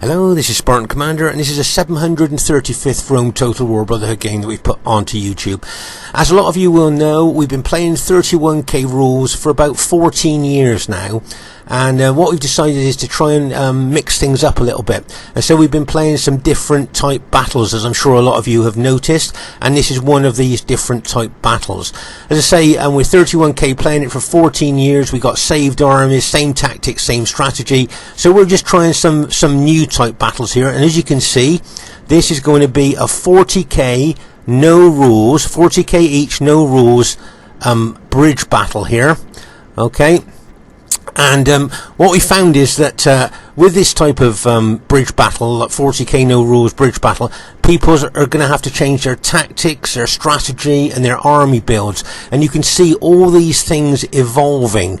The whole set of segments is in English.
Hello, this is Spartan Commander, and this is a 735th Rome Total War Brotherhood game that we've put onto YouTube. As a lot of you will know, we've been playing 31k rules for about 14 years now, and what we've decided is to try and mix things up a little bit. And so we've been playing some different type battles, as I'm sure a lot of you have noticed, and this is one of these different type battles. As I say, we're 31k playing it for 14 years. We got saved armies, same tactics, same strategy, so we're just trying some new type battles here. And as you can see, this is going to be a 40k no rules, 40k each, no rules bridge battle here. Okay, and what we found is that with this type of bridge battle, like 40k no rules bridge battle, people are going to have to change their tactics, their strategy, and their army builds. And you can see all these things evolving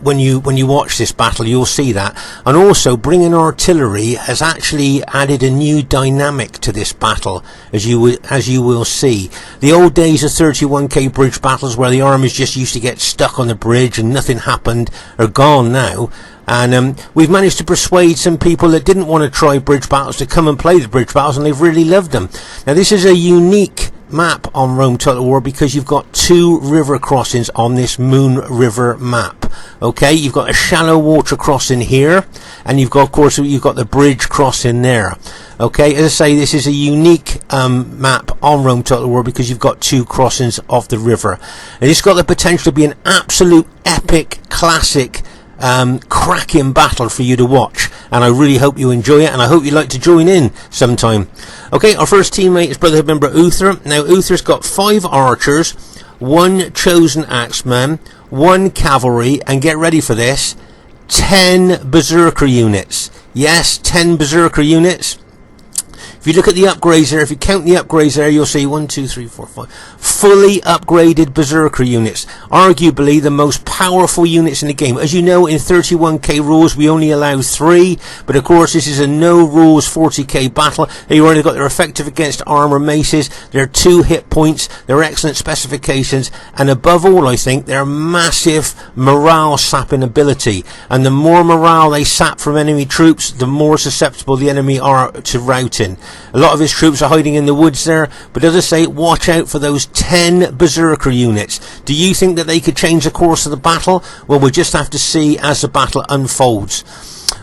when you watch this battle. You'll see that. And also, bringing artillery has actually added a new dynamic to this battle, as you will see. The old days of 31k bridge battles, where the armies just used to get stuck on the bridge and nothing happened, are gone now. And we've managed to persuade some people that didn't want to try bridge battles to come and play the bridge battles, and they've really loved them. Now, this is a unique map on Rome Total War because you've got two river crossings on this Moon River map. Okay, you've got a shallow water crossing here, and you've got, of course, you've got the bridge crossing there. Okay, as I say, this is a unique map on Rome Total War because you've got two crossings of the river, and it's got the potential to be an absolute epic, classic, cracking battle for you to watch, and I really hope you enjoy it, and I hope you'd like to join in sometime. Okay, our first teammate is Brotherhood member Uther. Now, Uther's got 5 archers, 1 chosen axeman, 1 cavalry, and get ready for this, 10 berserker units. Yes, 10 berserker units. If you look at the upgrades there, if you count the upgrades there, you'll see 1, 2, 3, 4, 5 fully upgraded berserker units. Arguably the most powerful units in the game. As you know, in 31k rules we only allow 3, but of course this is a no rules 40k battle. They've already got their effective against armor maces, their 2 hit points, their excellent specifications, and above all, I think, their massive morale sapping ability. And the more morale they sap from enemy troops, the more susceptible the enemy are to routing. A lot of his troops are hiding in the woods there, but as I say, watch out for those 10 berserker units. Do you think that they could change the course of the battle? Well, we'll just have to see as the battle unfolds.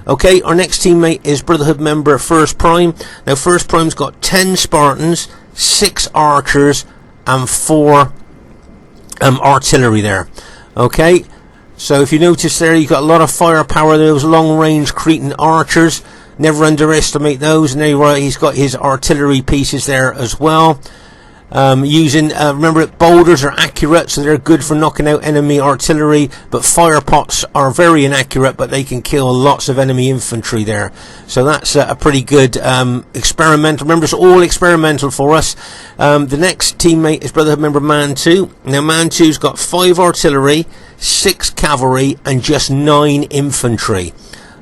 Okay, our next teammate is Brotherhood member First Prime. Now, First Prime's got 10 Spartans, 6 archers, and 4 artillery there. Okay, so if you notice there, you've got a lot of firepower, those long-range Cretan archers. Never underestimate those. And there he's got his artillery pieces there as well. Using, remember, boulders are accurate, so they're good for knocking out enemy artillery, but fire pots are very inaccurate, but they can kill lots of enemy infantry there. So that's a pretty good experimental. Remember, it's all experimental for us. The next teammate is Brotherhood member Man 2. Now, Man 2's got 5 artillery, 6 cavalry, and just 9 infantry.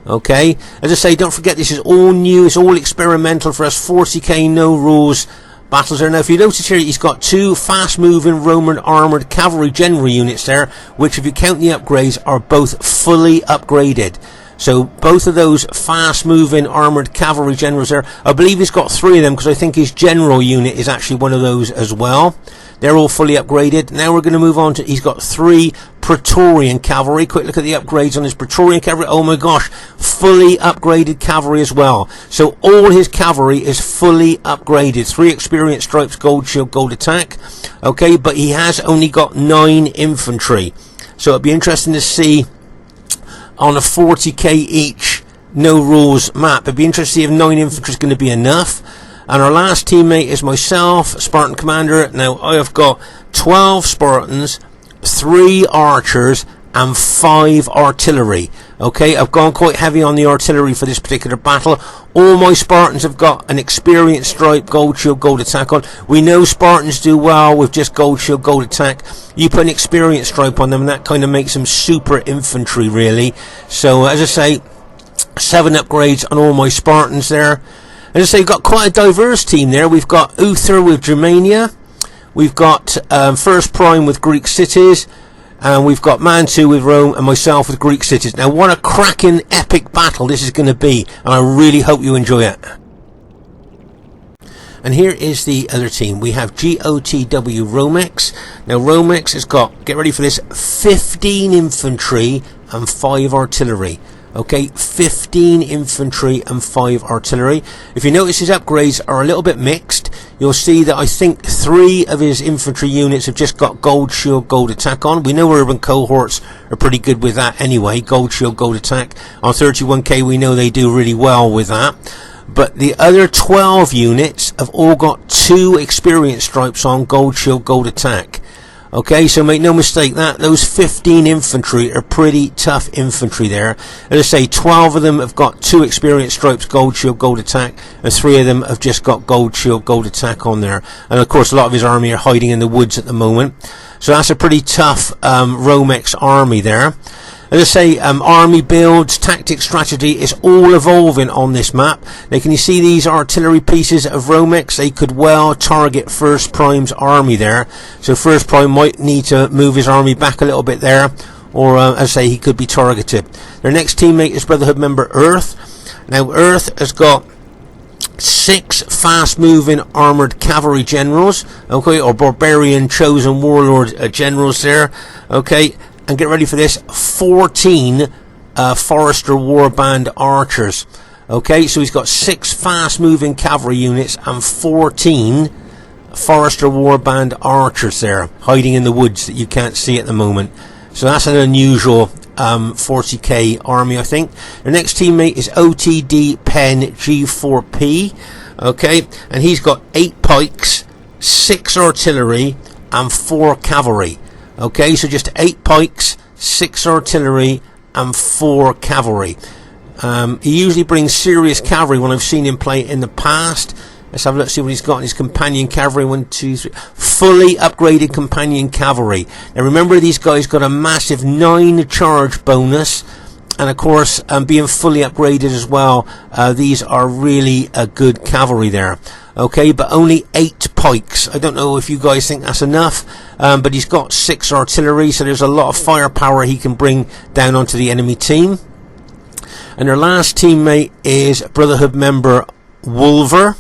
Okay, as I say, don't forget this is all new, it's all experimental for us. 40k no rules battles there. Now, if you notice here, he's got 2 fast moving Roman armoured cavalry general units there, which, if you count the upgrades, are both fully upgraded. So both of those fast moving armoured cavalry generals there, I believe he's got 3 of them, because I think his general unit is actually one of those as well. They're all fully upgraded. Now we're going to move on to, he's got 3 Praetorian cavalry. Quick look at the upgrades on his Praetorian cavalry. Oh my gosh, fully upgraded cavalry as well. So all his cavalry is fully upgraded. 3 experienced stripes, gold shield, gold attack. Okay, but he has only got 9 infantry. So it'd be interesting to see on a 40k each no rules map. It'd be interesting to see if 9 infantry is going to be enough. And our last teammate is myself, Spartan Commander. Now, I have got 12 Spartans, 3 archers, and 5 artillery. Okay, I've gone quite heavy on the artillery for this particular battle. All my Spartans have got an experienced stripe, gold shield, gold attack on. We know Spartans do well with just gold shield, gold attack. You put an experienced stripe on them, and that kind of makes them super infantry, really. So, as I say, 7 upgrades on all my Spartans there. As I say, we've got quite a diverse team there. We've got Uther with Germania. We've got First Prime with Greek cities. and we've got Man 2 with Rome and myself with Greek cities. Now what a cracking epic battle this is going to be, and I really hope you enjoy it. And here is the other team. We have GOTW Romex. Now Romex has got, get ready for this, 15 infantry and 5 artillery. Okay, 15 infantry and 5 artillery. If you notice, his upgrades are a little bit mixed. You'll see that I think 3 of his infantry units have just got gold shield, gold attack on. We know urban cohorts are pretty good with that anyway. Gold shield, gold attack. On 31k we know they do really well with that. But the other 12 units have all got 2 experience stripes on, gold shield, gold attack. Okay, so make no mistake, that those 15 infantry are pretty tough infantry there. As I say, 12 of them have got 2 experience stripes, gold shield, gold attack, and 3 of them have just got gold shield, gold attack on there. And of course a lot of his army are hiding in the woods at the moment. So that's a pretty tough Romex army there. As I say, army builds, tactics, strategy is all evolving on this map. Now can you see these artillery pieces of Romex? They could well target First Prime's army there. So First Prime might need to move his army back a little bit there, or as I say, he could be targeted. Their next teammate is Brotherhood member Earth. Now Earth has got 6 fast moving armoured cavalry generals, okay, or barbarian chosen warlord generals there, okay. And get ready for this, 14 Forester Warband archers. Okay, so he's got 6 fast moving cavalry units and 14 Forester Warband archers there, hiding in the woods that you can't see at the moment. So that's an unusual 40k army, I think. The next teammate is OTD Pen G4P. Okay, and he's got 8 pikes, 6 artillery and 4 cavalry. Okay, so just 8 pikes, 6 artillery and 4 cavalry. He usually brings serious cavalry when I've seen him play in the past. Let's have a look, see what he's got in his companion cavalry. 1, 2, 3. Fully upgraded companion cavalry. Now remember, these guys got a massive 9 charge bonus. And of course, being fully upgraded as well, these are really a good cavalry there. Okay, but only 8 pikes. I don't know if you guys think that's enough, but he's got 6 artillery, so there's a lot of firepower he can bring down onto the enemy team. And their last teammate is Brotherhood member Wolver.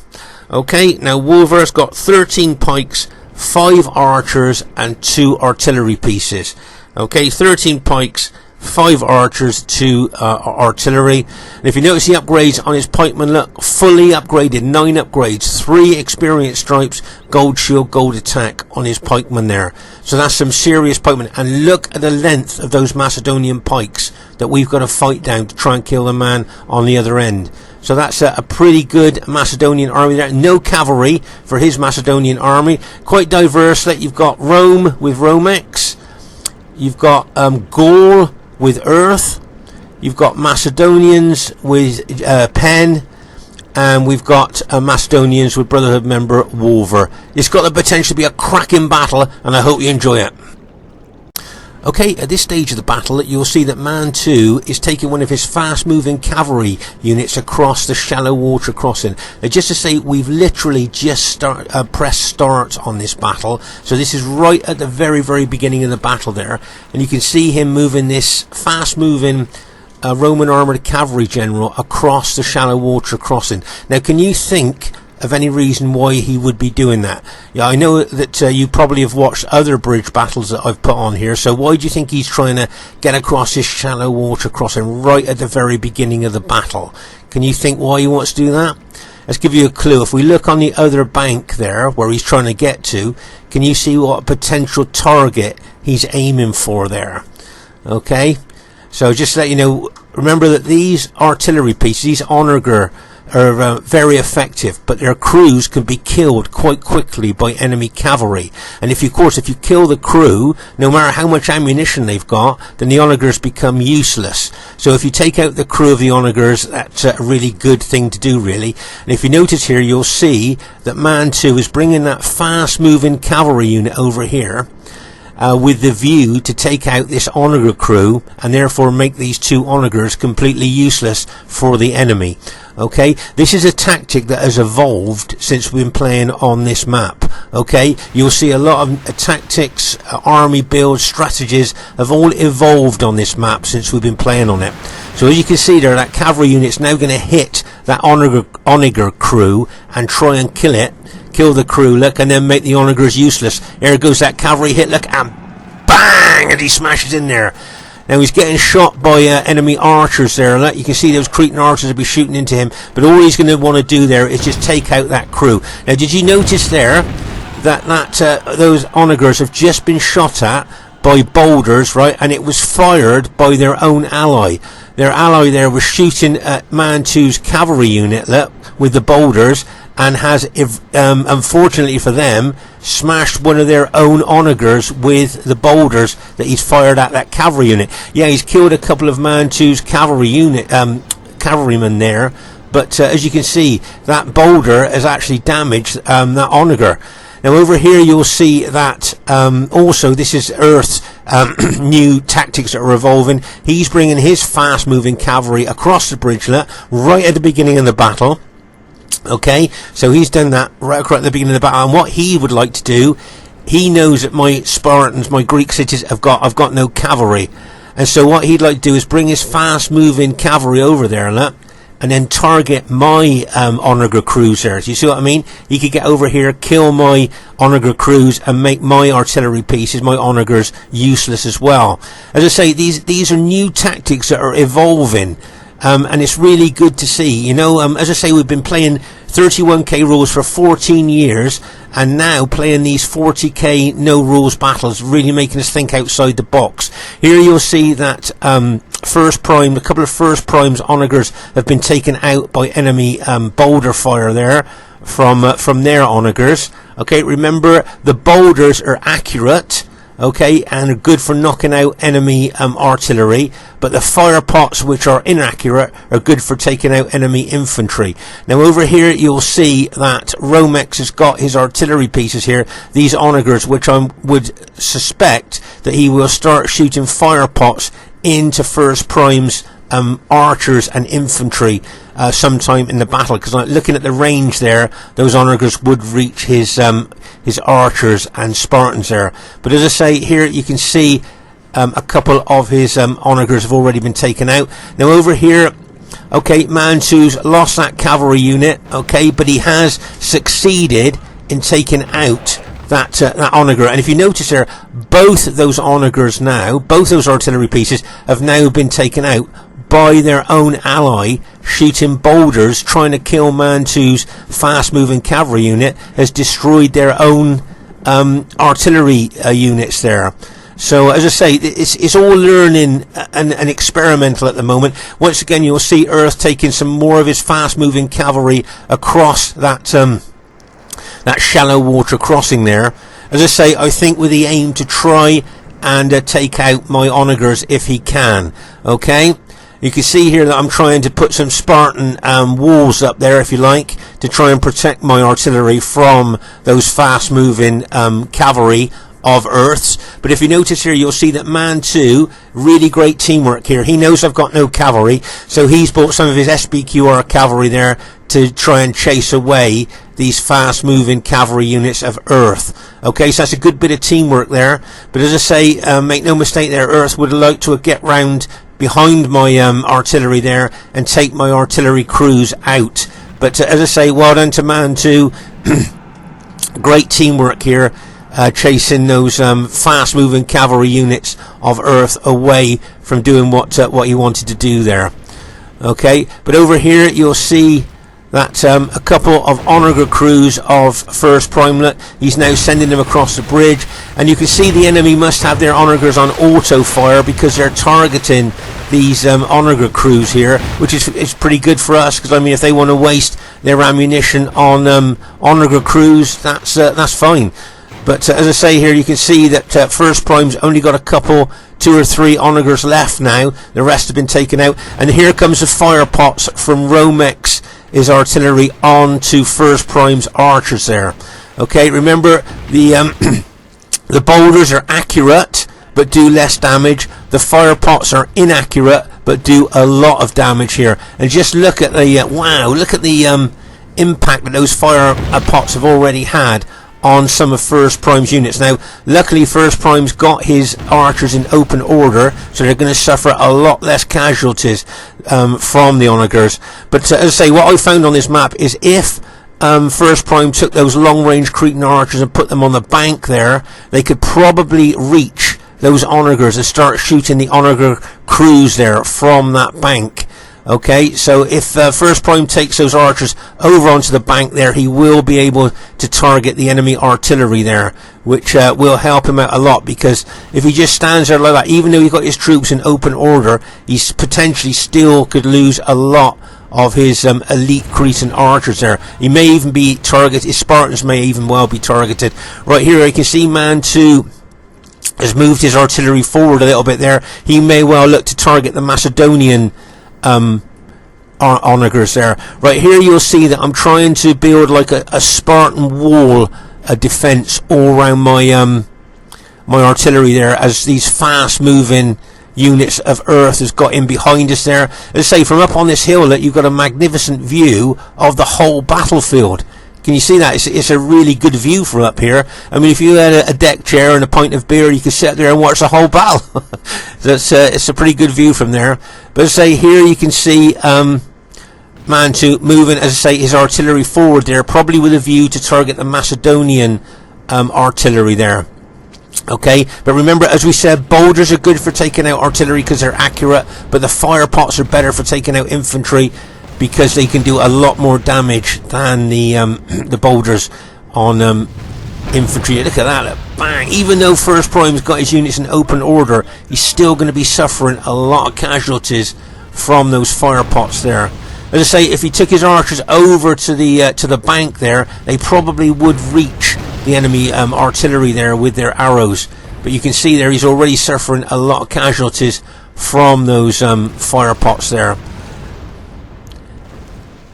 Okay, now Wolver's got 13 pikes, 5 archers and 2 artillery pieces. Okay, 13 pikes, 5 archers, 2 artillery. And if you notice the upgrades on his pikeman, look, fully upgraded, 9 upgrades, 3 experience stripes, gold shield, gold attack on his pikeman there. So that's some serious pikemen. And look at the length of those Macedonian pikes that we've got to fight down to try and kill the man on the other end. So that's a pretty good Macedonian army there. No cavalry for his Macedonian army. Quite diverse. Like you've got Rome with Romex. You've got Gaul with Earth. You've got Macedonians with Pen. And we've got Macedonians with Brotherhood member Wolver. It's got the potential to be a cracking battle, and I hope you enjoy it. Okay, at this stage of the battle, you'll see that Man 2 is taking one of his fast-moving cavalry units across the shallow water crossing. Now, just to say, we've literally just pressed start on this battle. So this is right at the very, very beginning of the battle there. And you can see him moving this fast-moving Roman armoured cavalry general across the shallow water crossing. Now, can you think of any reason why he would be doing that? Yeah, I know that you probably have watched other bridge battles that I've put on here, so why do you think he's trying to get across this shallow water crossing right at the very beginning of the battle? Can you think why he wants to do that? Let's give you a clue. If we look on the other bank there, where he's trying to get to, can you see what potential target he's aiming for there? Okay, so just to let you know, remember that these artillery pieces, these Onagars, are very effective, but their crews can be killed quite quickly by enemy cavalry. And if you kill the crew, no matter how much ammunition they've got, then the Onagars become useless. So if you take out the crew of the Onagars, that's a really good thing to do, really. And if you notice here, you'll see that Man 2 is bringing that fast-moving cavalry unit over here, with the view to take out this Onagar crew and therefore make these 2 Onagars completely useless for the enemy. Okay, this is a tactic that has evolved since we've been playing on this map. Okay, you'll see a lot of tactics, army builds, strategies have all evolved on this map since we've been playing on it. So as you can see there, that cavalry unit's now going to hit that Onagar crew and try and kill it, kill the crew, look, and then make the Onagars useless. There goes that cavalry hit, look, and bang, and he smashes in there. Now he's getting shot by enemy archers there, and you can see those Cretan archers will be shooting into him, but all he's going to want to do there is just take out that crew. Now did you notice there that those Onagars have just been shot at by boulders, right, and it was fired by their own ally. Their ally there was shooting at Mantu's cavalry unit, look, with the boulders, and has, unfortunately for them, smashed one of their own Onagars with the boulders that he's fired at that cavalry unit. Yeah, he's killed a couple of Mantu's cavalry unit, cavalrymen there, but as you can see, that boulder has actually damaged that Onagar. Now over here you'll see that also this is Earth's new tactics that are evolving. He's bringing his fast moving cavalry across the bridgelet right at the beginning of the battle. Okay, so he's done that right across at the beginning of the battle, and what he would like to do, he knows that my Spartans, my Greek cities, I've got no cavalry, and so what he'd like to do is bring his fast moving cavalry over there, look, and then target my Onagar crews there. Do you see what I mean? He could get over here, kill my Onagar crews, and make my artillery pieces, my Onagars, useless as well. As I say, these are new tactics that are evolving. And it's really good to see, you know, as I say, we've been playing 31k rules for 14 years, and now playing these 40k no rules battles, really making us think outside the box. Here you'll see that first prime, a couple of first primes Onagars have been taken out by enemy boulder fire there from their Onagars. Okay, remember the boulders are accurate. Okay, and are good for knocking out enemy artillery, but the fire pots, which are inaccurate, are good for taking out enemy infantry. Now over here you'll see that Romex has got his artillery pieces here, these Onagars, which I would suspect that he will start shooting fire pots into first primes, archers and infantry sometime in the battle, because like, looking at the range there, those Onagars would reach his archers and Spartans there. But as I say, here you can see a couple of his Onagars have already been taken out. Now over here, okay, Mantu's lost that cavalry unit, okay, but he has succeeded in taking out that Onagar. And if you notice there, both those Onagars now, both those artillery pieces have now been taken out by their own ally, shooting boulders, trying to kill Mantu's fast-moving cavalry unit, has destroyed their own artillery units there. So, as I say, it's all learning and experimental at the moment. Once again, you'll see Earth taking some more of his fast-moving cavalry across that shallow water crossing there. As I say, I think with the aim to try and take out my Onagars if he can. Okay? You can see here that I'm trying to put some Spartan walls up there, if you like, to try and protect my artillery from those fast-moving cavalry of Earth's. But if you notice here, you'll see that Mantu, really great teamwork here. He knows I've got no cavalry, so he's brought some of his SBQR cavalry there to try and chase away these fast-moving cavalry units of Earth. Okay, so that's a good bit of teamwork there. But as I say, make no mistake there, Earth would like to get round behind my artillery there and take my artillery crews out. But as I say, well done to Mantu. Great teamwork here, chasing those fast-moving cavalry units of Earth away from doing what he wanted to do there. Okay, but over here you'll see that a couple of Onagar crews of First Primelet, he's now sending them across the bridge, and you can see the enemy must have their Onagars on auto fire because they're targeting these Onagar crews here, which is pretty good for us, because I mean if they want to waste their ammunition on Onagar crews, that's fine. But as I say here, you can see that First Prime's only got a couple, 2 or 3 Onagars left now. The rest have been taken out, and here comes the fire pots from Romex, his artillery, on to First Prime's archers there. Okay, remember the the boulders are accurate but do less damage. The fire pots are inaccurate but do a lot of damage here. And just look at the wow, look at the impact that those fire pots have already had on some of First Prime's units. Now, luckily First Prime's got his archers in open order, so they're going to suffer a lot less casualties from the Onagars. But as I say, what I found on this map is if First Prime took those long-range Cretan archers and put them on the bank there, they could probably reach those Onagars and start shooting the Onagar crews there from that bank. Okay, so if First Prime takes those archers over onto the bank there, he will be able to target the enemy artillery there, which will help him out a lot, because if he just stands there like that, even though he's got his troops in open order, he's potentially still could lose a lot of his elite Cretan archers there. He may even be targeted, his Spartans may even well be targeted. Right here you can see Man 2 has moved his artillery forward a little bit there. He may well look to target the Macedonian Onagars there. Right here you'll see that I'm trying to build like a Spartan wall, a defense all around my my artillery there, as these fast moving units of earth has got in behind us there. As I say, from up on this hill, that you've got a magnificent view of the whole battlefield. Can you see that? It's a really good view from up here. I mean, if you had a deck chair and a pint of beer, you could sit there and watch the whole battle. So it's a pretty good view from there. But as I say, here you can see Man 2 moving, as I say, his artillery forward there, probably with a view to target the Macedonian artillery there. Okay, but remember, as we said, boulders are good for taking out artillery because they're accurate, but the fire pots are better for taking out infantry because they can do a lot more damage than the boulders on infantry. Look at that, bang! Even though First Prime's got his units in open order, he's still going to be suffering a lot of casualties from those fire pots there. As I say, if he took his archers over to the bank there, they probably would reach the enemy artillery there with their arrows. But you can see there he's already suffering a lot of casualties from those fire pots there.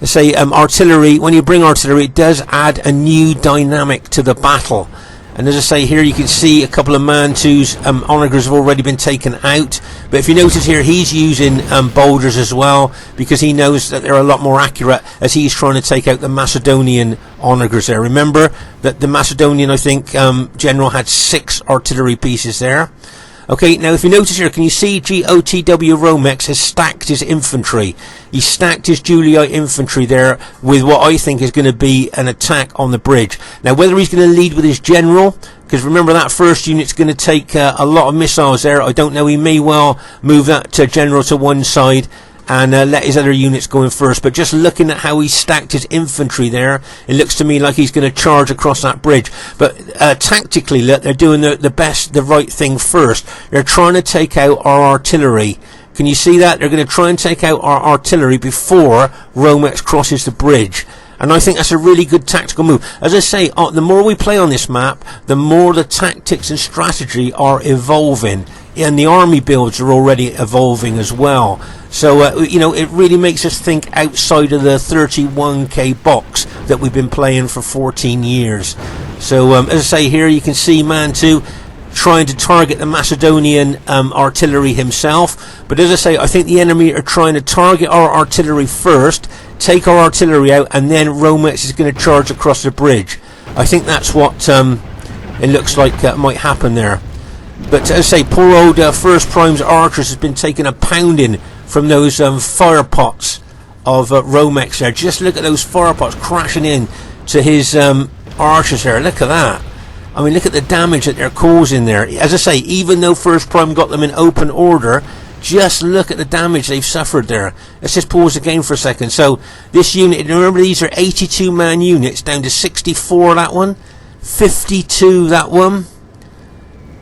Let's say artillery, when you bring artillery, it does add a new dynamic to the battle. And as I say, here you can see a couple of Man 2's Onagars have already been taken out. But if you notice here, he's using boulders as well, because he knows that they're a lot more accurate as he's trying to take out the Macedonian Onagars there. Remember that the Macedonian, I think, general had 6 artillery pieces there. Okay, now if you notice here, can you see GOTW Romex has stacked his infantry? He stacked his Julite infantry there with what I think is going to be an attack on the bridge. Now whether he's going to lead with his general, because remember that first unit's going to take a lot of missiles there, I don't know, he may well move that general to one side and let his other units go in first. But just looking at how he stacked his infantry there, it looks to me like he's going to charge across that bridge. But tactically, look, they're doing the right thing first. They're trying to take out our artillery. Can you see that? They're going to try and take out our artillery before Romex crosses the bridge. And I think that's a really good tactical move. As I say, the more we play on this map, the more the tactics and strategy are evolving. And the army builds are already evolving as well. So, you know, it really makes us think outside of the 31k box that we've been playing for 14 years. So, as I say, here you can see Man 2 trying to target the Macedonian artillery himself. But as I say, I think the enemy are trying to target our artillery first, take our artillery out, and then Romex is going to charge across the bridge. I think that's what it looks like might happen there. But as I say, poor old First Prime's archers has been taking a pounding from those fire pots of Romex there. Just look at those fire pots crashing in to his archers there. Look at that. I mean, look at the damage that they're causing there. As I say, even though First Prime got them in open order, just look at the damage they've suffered there. Let's just pause the game for a second. So this unit, remember these are 82 man units, down to 64 that one, 52 that one,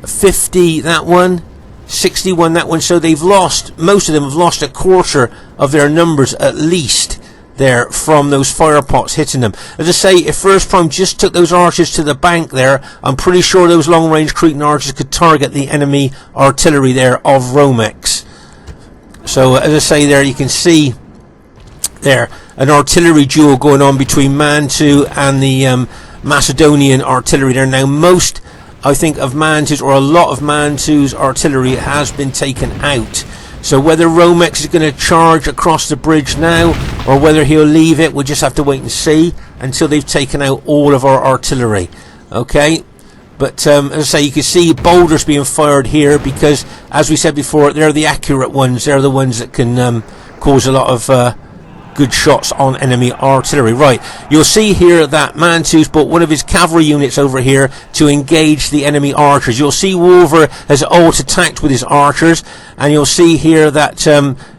50 that one, 61 that one. So they've lost, most of them have lost a quarter of their numbers at least there from those fire pots hitting them. As I say, if First Prime just took those archers to the bank there, I'm pretty sure those long range Cretan archers could target the enemy artillery there of Romex. So as I say there, you can see there an artillery duel going on between Man 2 and the Macedonian artillery there. Now most, I think, of Man 2's, or a lot of Man 2's artillery has been taken out. So whether Romex is going to charge across the bridge now, or whether he'll leave it, we'll just have to wait and see until they've taken out all of our artillery. Okay, but as I say, you can see boulders being fired here because, as we said before, they're the accurate ones. They're the ones that can cause a lot of good shots on enemy artillery. Right, you'll see here that Mantu's put one of his cavalry units over here to engage the enemy archers. You'll see Wolver has alt-attacked with his archers, and you'll see here that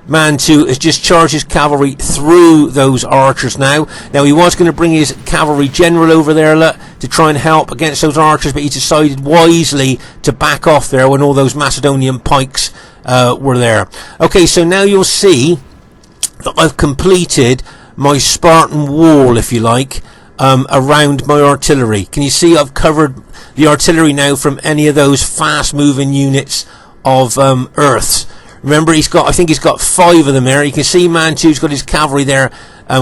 Mantu has just charged his cavalry through those archers now. Now, he was going to bring his cavalry general over there to try and help against those archers, but he decided wisely to back off there when all those Macedonian pikes were there. Okay, so now you'll see that I've completed my Spartan wall, if you like, around my artillery. Can you see I've covered the artillery now from any of those fast-moving units of Earths? Remember, I think he's got 5 of them there. You can see Mantu's got his cavalry there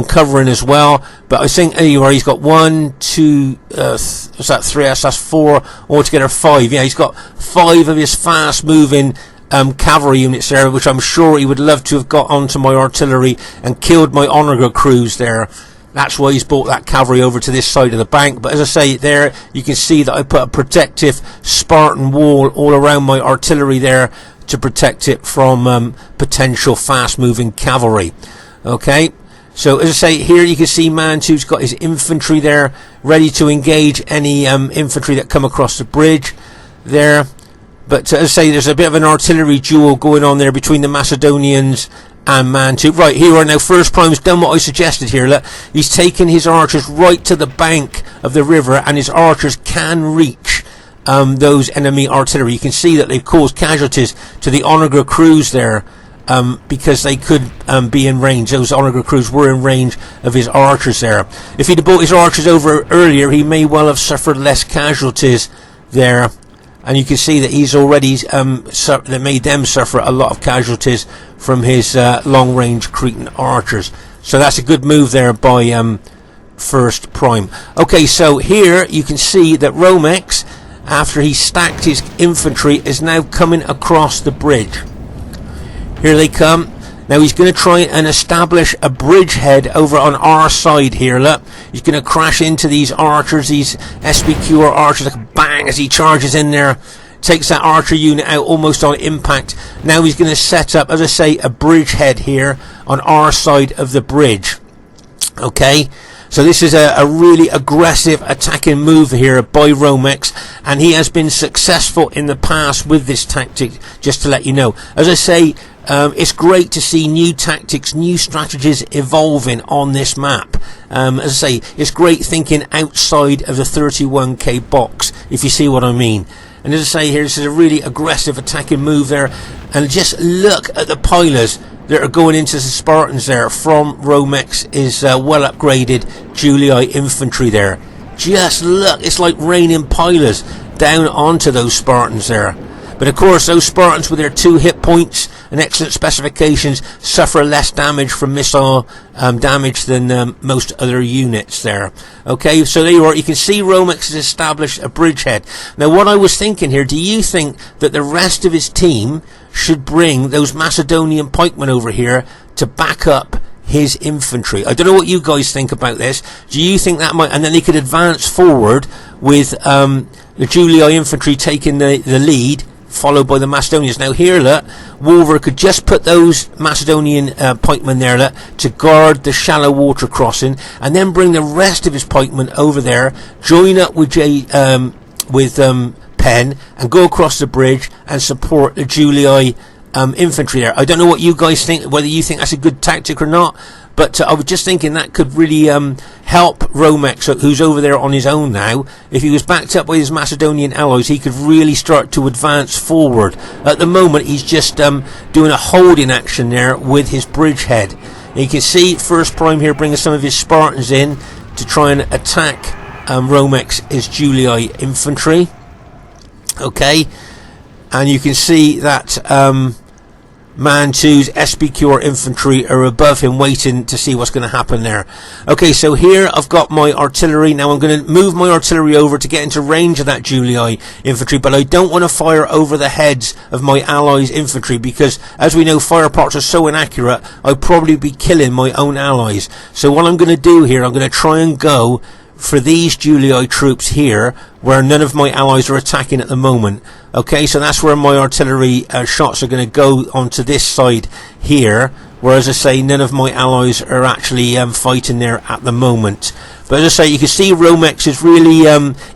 covering as well. But I think anywhere he's got 1, 2, what's that, 3, that's 4, altogether 5. Yeah, he's got 5 of his fast-moving cavalry units there, which I'm sure he would love to have got onto my artillery and killed my Onagar crews there. That's why he's brought that cavalry over to this side of the bank. But as I say, there you can see that I put a protective Spartan wall all around my artillery there to protect it from potential fast-moving cavalry. Okay, so as I say, here you can see Mantu's got his infantry there ready to engage any infantry that come across the bridge there. But as I say, there's a bit of an artillery duel going on there between the Macedonians and Mantu. Right, here we are now. First Prime's done what I suggested here. Look, he's taken his archers right to the bank of the river, and his archers can reach those enemy artillery. You can see that they've caused casualties to the Onagar crews there because they could be in range. Those Onagar crews were in range of his archers there. If he'd have brought his archers over earlier, he may well have suffered less casualties there. And you can see that he's already that made them suffer a lot of casualties from his long-range Cretan archers. So that's a good move there by First Prime. Okay, so here you can see that Romex, after he stacked his infantry, is now coming across the bridge. Here they come. Now he's going to try and establish a bridgehead over on our side here. Look, he's going to crash into these archers, these SPQR archers, like bang as he charges in there, takes that archer unit out almost on impact. Now he's going to set up, as I say, a bridgehead here on our side of the bridge. Okay, so this is a really aggressive attacking move here by Romex, and he has been successful in the past with this tactic, just to let you know. As I say, it's great to see new tactics, new strategies evolving on this map. As I say, it's great thinking outside of the 31k box, if you see what I mean. And as I say here, this is a really aggressive attacking move there. And just look at the pilers that are going into the Spartans there from Romex is well upgraded Julii infantry there. Just look, it's like raining pilers down onto those Spartans there. But of course, those Spartans with their 2 hit points and excellent specifications suffer less damage from missile damage than most other units there. Okay, so there you are. You can see Romex has established a bridgehead. Now, what I was thinking here, do you think that the rest of his team should bring those Macedonian pikemen over here to back up his infantry? I don't know what you guys think about this. Do you think that might, and then he could advance forward with the Julii infantry taking the lead, followed by the Macedonians. Now here, look, Wolver could just put those Macedonian pikemen there, look, to guard the shallow water crossing, and then bring the rest of his pikemen over there, join up with Penn, and go across the bridge and support the Julii infantry there. I don't know what you guys think, whether you think that's a good tactic or not, but I was just thinking that could really help Romex, who's over there on his own now. If he was backed up by his Macedonian allies, he could really start to advance forward. At the moment, he's just doing a holding action there with his bridgehead. And you can see First Prime here bringing some of his Spartans in to try and attack Romex, his Julii infantry. Okay, and you can see that Man 2's SPQR infantry are above him waiting to see what's going to happen there. Okay, so here I've got my artillery. Now I'm going to move my artillery over to get into range of that Julii infantry, but I don't want to fire over the heads of my allies' infantry because, as we know, fire pots are so inaccurate, I'd probably be killing my own allies. So what I'm going to do here, I'm going to try and go for these Julii troops here, where none of my allies are attacking at the moment. Okay, so that's where my artillery shots are going to go onto this side here, whereas I say none of my allies are actually fighting there at the moment. But as I say, you can see Romex is really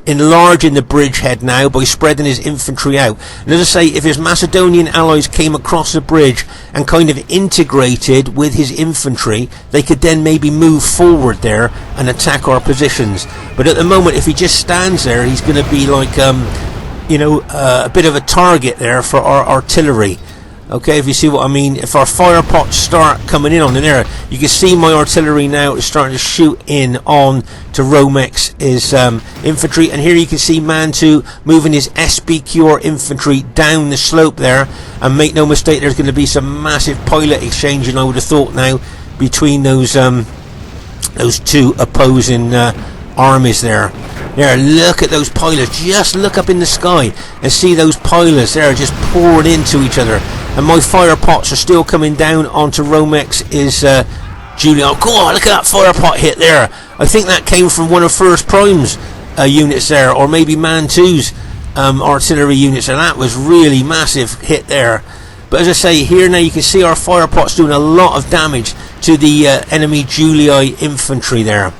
enlarging the bridgehead now by spreading his infantry out. And as I say, if his Macedonian allies came across the bridge and kind of integrated with his infantry, they could then maybe move forward there and attack our positions. But at the moment, if he just stands there, he's going to be like, a bit of a target there for our artillery. Okay, if you see what I mean, if our fire pots start coming in on the area, you can see my artillery now is starting to shoot in on to Romex's infantry, and here you can see Man 2 moving his SPQR infantry down the slope there, and make no mistake, there's going to be some massive pilot exchanging, I would have thought now, between those two opposing armies there. There, look at those pilots. Just look up in the sky and see those pilots there just pouring into each other. And my fire pots are still coming down onto Romex's Julii. Oh, God, look at that fire pot hit there. I think that came from one of First Prime's units there, or maybe Man 2's artillery units. And that was really massive hit there. But as I say, here now you can see our fire pots doing a lot of damage to the enemy Julii infantry there.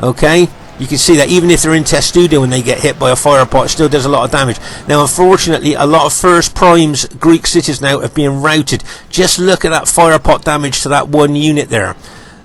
Okay? You can see that even if they're in Testudo and they get hit by a fire pot, it still does a lot of damage. Now, unfortunately, a lot of First Prime's Greek cities now are being routed. Just look at that fire pot damage to that one unit there.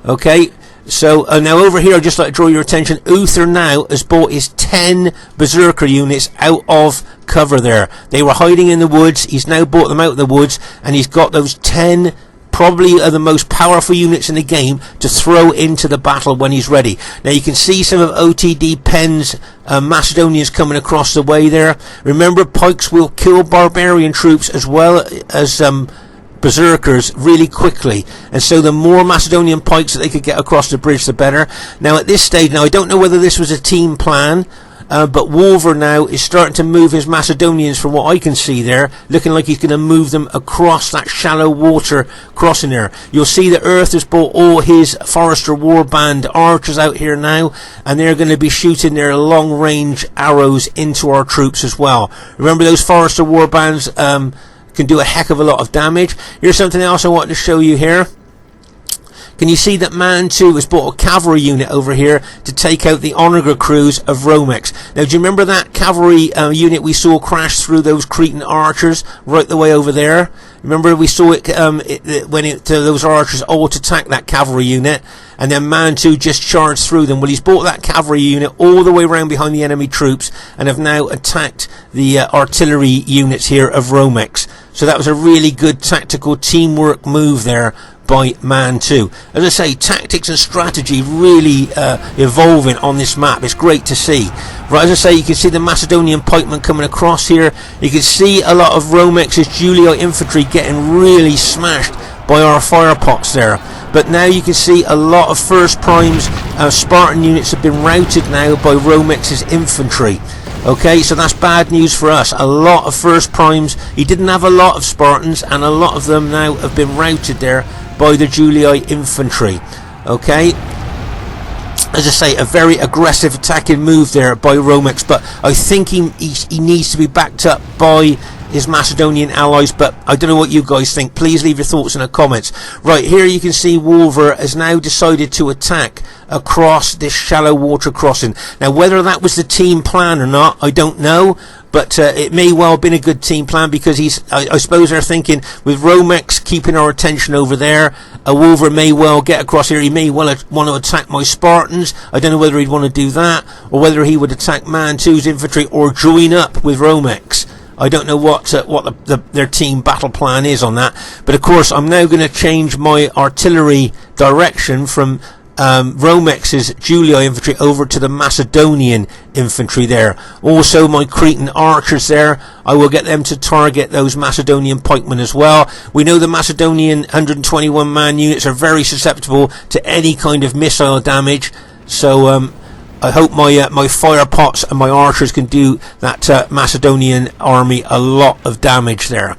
Okay, so now over here, I'd just like to draw your attention. Uther now has brought his 10 Berserker units out of cover there. They were hiding in the woods. He's now brought them out of the woods, and he's got those 10 probably are the most powerful units in the game to throw into the battle when he's ready. Now you can see some of OTD Penn's Macedonians coming across the way there. Remember, pikes will kill barbarian troops as well as berserkers really quickly, and so the more Macedonian pikes that they could get across the bridge, the better. Now at this stage, now I don't know whether this was a team plan, but Wolver now is starting to move his Macedonians, from what I can see there, looking like he's going to move them across that shallow water crossing there. You'll see that Earth has brought all his Forester Warband archers out here now, and they're going to be shooting their long range arrows into our troops as well. Remember, those Forester Warbands can do a heck of a lot of damage. Here's something else I wanted to show you here. Can you see that Man 2 has brought a cavalry unit over here to take out the Onagar crews of Romex? Now, do you remember that cavalry unit we saw crash through those Cretan archers right the way over there? Remember we saw it when those archers all attacked that cavalry unit, and then Man 2 just charged through them. Well, he's brought that cavalry unit all the way around behind the enemy troops and have now attacked the artillery units here of Romex. So that was a really good tactical teamwork move there by Man 2. As I say, tactics and strategy really evolving on this map. It's great to see. Right, as I say, you can see the Macedonian pikemen coming across here. You can see a lot of Romex's Julii infantry getting really smashed by our fire pots there. But now you can see a lot of First Prime's Spartan units have been routed now by Romex's infantry. Okay, so that's bad news for us. A lot of First Primes, he didn't have a lot of Spartans, and a lot of them now have been routed there by the Julii infantry. Okay, as I say, a very aggressive attacking move there by Romex, but I think he needs to be backed up by his Macedonian allies, but I don't know what you guys think. Please leave your thoughts in the comments. Right, here you can see Wolver has now decided to attack across this shallow water crossing. Now, whether that was the team plan or not, I don't know, but it may well have been a good team plan, because I suppose they're thinking, with Romex keeping our attention over there, Wolver may well get across here. He may well want to attack my Spartans. I don't know whether he'd want to do that, or whether he would attack Man 2's infantry or join up with Romex. I don't know what their team battle plan is on that. But of course, I'm now going to change my artillery direction from Romex's Julii infantry over to the Macedonian infantry there. Also my Cretan archers there, I will get them to target those Macedonian pikemen as well. We know the Macedonian 121 man units are very susceptible to any kind of missile damage, so I hope my fire pots and my archers can do that Macedonian army a lot of damage there.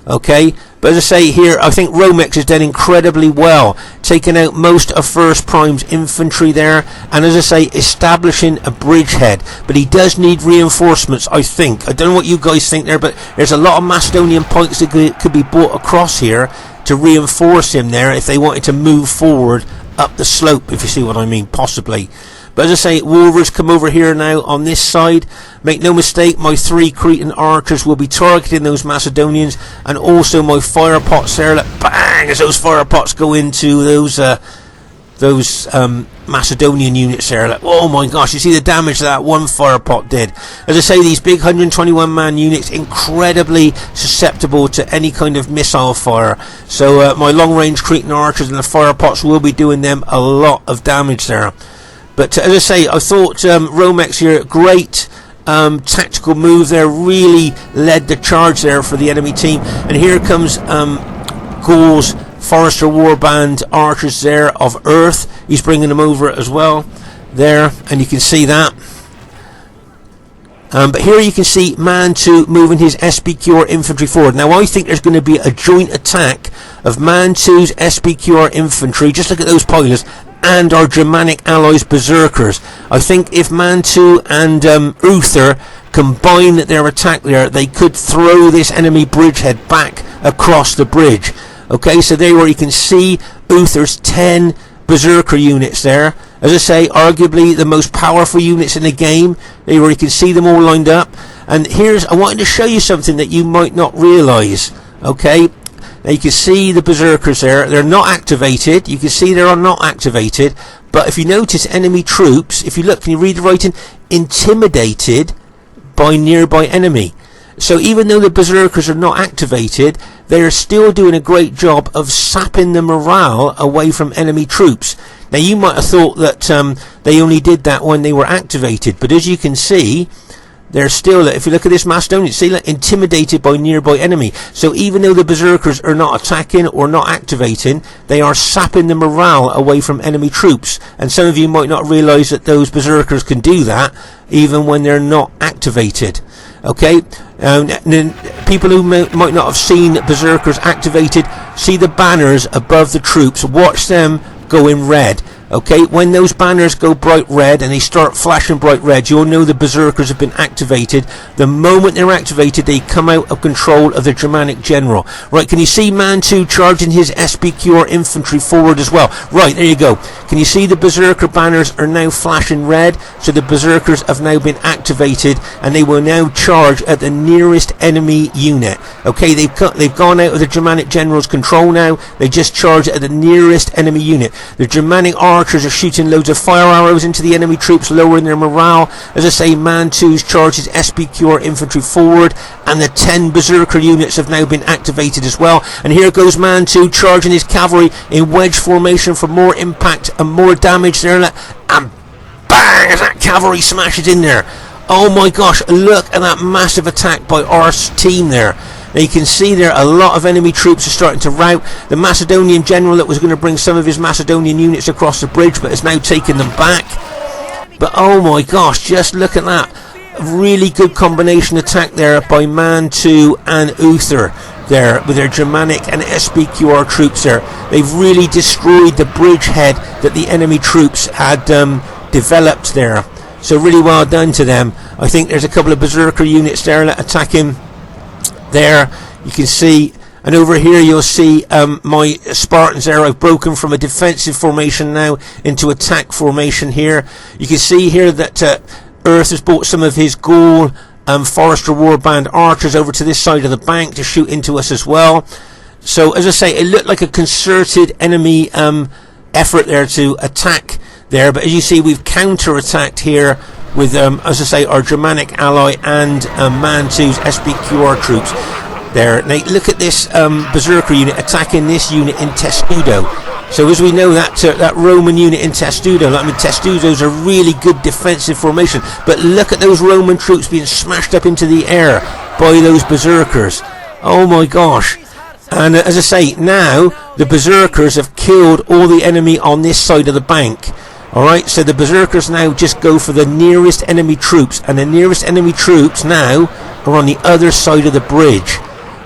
Okay, but as I say here, I think Romex has done incredibly well, taking out most of First Prime's infantry there, and as I say, establishing a bridgehead. But he does need reinforcements, I think. I don't know what you guys think there, but there's a lot of Macedonian pikes that could be brought across here to reinforce him there if they wanted to move forward up the slope, if you see what I mean, possibly. But as I say, Wolvers come over here now on this side. Make no mistake, my 3 Cretan archers will be targeting those Macedonians, and also my fire pots there. Like, bang! As those fire pots go into those Macedonian units there. Like, oh my gosh! You see the damage that one fire pot did. As I say, these big 121 man units incredibly susceptible to any kind of missile fire. So my long range Cretan archers and the fire pots will be doing them a lot of damage there. But as I say, I thought Romex here, great tactical move there, really led the charge there for the enemy team. And here comes Gaull's Forester Warband archers there of Earth. He's bringing them over as well there, and you can see that. But here you can see Man 2 moving his SPQR infantry forward. Now I think there's going to be a joint attack of Man 2's SPQR infantry. Just look at those pilots. And our Germanic allies Berserkers. I think if Man 2 and Uther combine their attack there, they could throw this enemy bridgehead back across the bridge. Okay, so there where you can see Uther's 10 Berserker units there. As I say, arguably the most powerful units in the game. There where you can see them all lined up. And I wanted to show you something that you might not realise. Okay. Now you can see the Berserkers there, they're not activated, you can see they are not activated, but if you notice enemy troops, if you look, can you read the writing? Intimidated by nearby enemy. So even though the Berserkers are not activated, they are still doing a great job of sapping the morale away from enemy troops. Now you might have thought that they only did that when they were activated, but as you can see, they're still, if you look at this Macedonian, see, like, intimidated by nearby enemy. So even though the Berserkers are not attacking or not activating, they are sapping the morale away from enemy troops. And some of you might not realise that those Berserkers can do that even when they're not activated. Okay, then people who might not have seen Berserkers activated, see the banners above the troops, watch them go in red. Okay, when those banners go bright red and they start flashing bright red, you'll know the Berserkers have been activated. The moment they're activated, they come out of control of the Germanic general. Right, can you see Man 2 charging his SPQR infantry forward as well? Right, there you go. Can you see the Berserker banners are now flashing red? So the Berserkers have now been activated and they will now charge at the nearest enemy unit. Okay, they've gone out of the Germanic general's control now. They just charge at the nearest enemy unit. The Germanic archers are shooting loads of fire arrows into the enemy troops, lowering their morale. As I say, Man 2's charges SPQR infantry forward, and the 10 Berserker units have now been activated as well. And here goes Man 2 charging his cavalry in wedge formation for more impact and more damage there. And bang, as that cavalry smashes in there. Oh my gosh, look at that massive attack by our team there. Now you can see there a lot of enemy troops are starting to rout. The Macedonian general that was going to bring some of his Macedonian units across the bridge but has now taken them back. But oh my gosh, just look at that. Really good combination attack there by Man 2 and Uther there with their Germanic and SPQR troops there. They've really destroyed the bridgehead that the enemy troops had developed there. So really well done to them. I think there's a couple of Berserker units there that attack him. There you can see, and over here you'll see my Spartans there. I've broken from a defensive formation now into attack formation here. You can see here that Earth has brought some of his Gaul Forester Warband archers over to this side of the bank to shoot into us as well. So as I say, it looked like a concerted enemy effort there to attack there, but as you see, we've counter-attacked here with, as I say, our Germanic ally and Man 2's SPQR troops there. Now look at this Berserker unit attacking this unit in Testudo. So as we know, that Roman unit in Testudo, I mean, Testudo's a really good defensive formation, but look at those Roman troops being smashed up into the air by those berserkers. Oh my gosh. And as I say, now the berserkers have killed all the enemy on this side of the bank. Alright, so the berserkers now just go for the nearest enemy troops, and the nearest enemy troops now are on the other side of the bridge.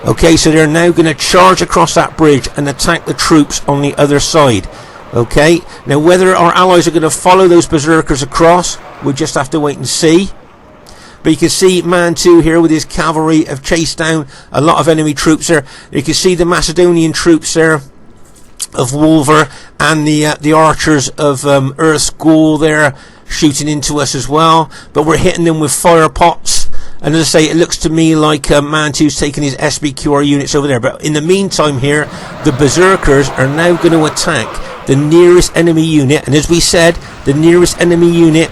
Okay, so they're now going to charge across that bridge and attack the troops on the other side. Okay, now whether our allies are going to follow those berserkers across, we'll just have to wait and see. But you can see Mantu here with his cavalry have chased down a lot of enemy troops there. You can see the Macedonian troops there of Wolver and the archers of Earth's Ghoul there shooting into us as well. But we're hitting them with fire pots. And as I say, it looks to me like Mantu's taking his SBQR units over there. But in the meantime here, the berserkers are now going to attack the nearest enemy unit. And as we said, the nearest enemy unit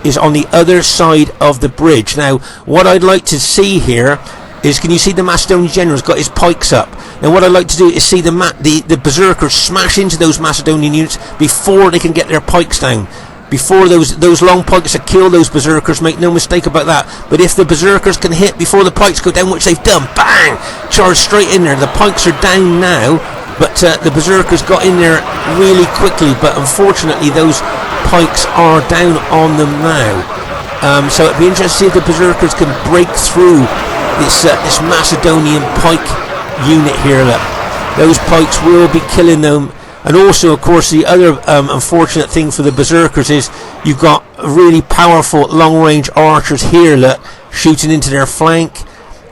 is on the other side of the bridge. Now, what I'd like to see here is, can you see the Macedonian general's got his pikes up? Now, what I'd like to do is see the berserkers smash into those Macedonian units before they can get their pikes down. Before those long pikes that kill those berserkers, make no mistake about that. But if the berserkers can hit before the pikes go down, which they've done, bang! Charge straight in there. The pikes are down now, but the berserkers got in there really quickly. But unfortunately, those pikes are down on them now. So it'd be interesting to see if the berserkers can break through this Macedonian pike unit here. Look, those pikes will be killing them. And also, of course, the other unfortunate thing for the berserkers is you've got really powerful long-range archers here, look, shooting into their flank.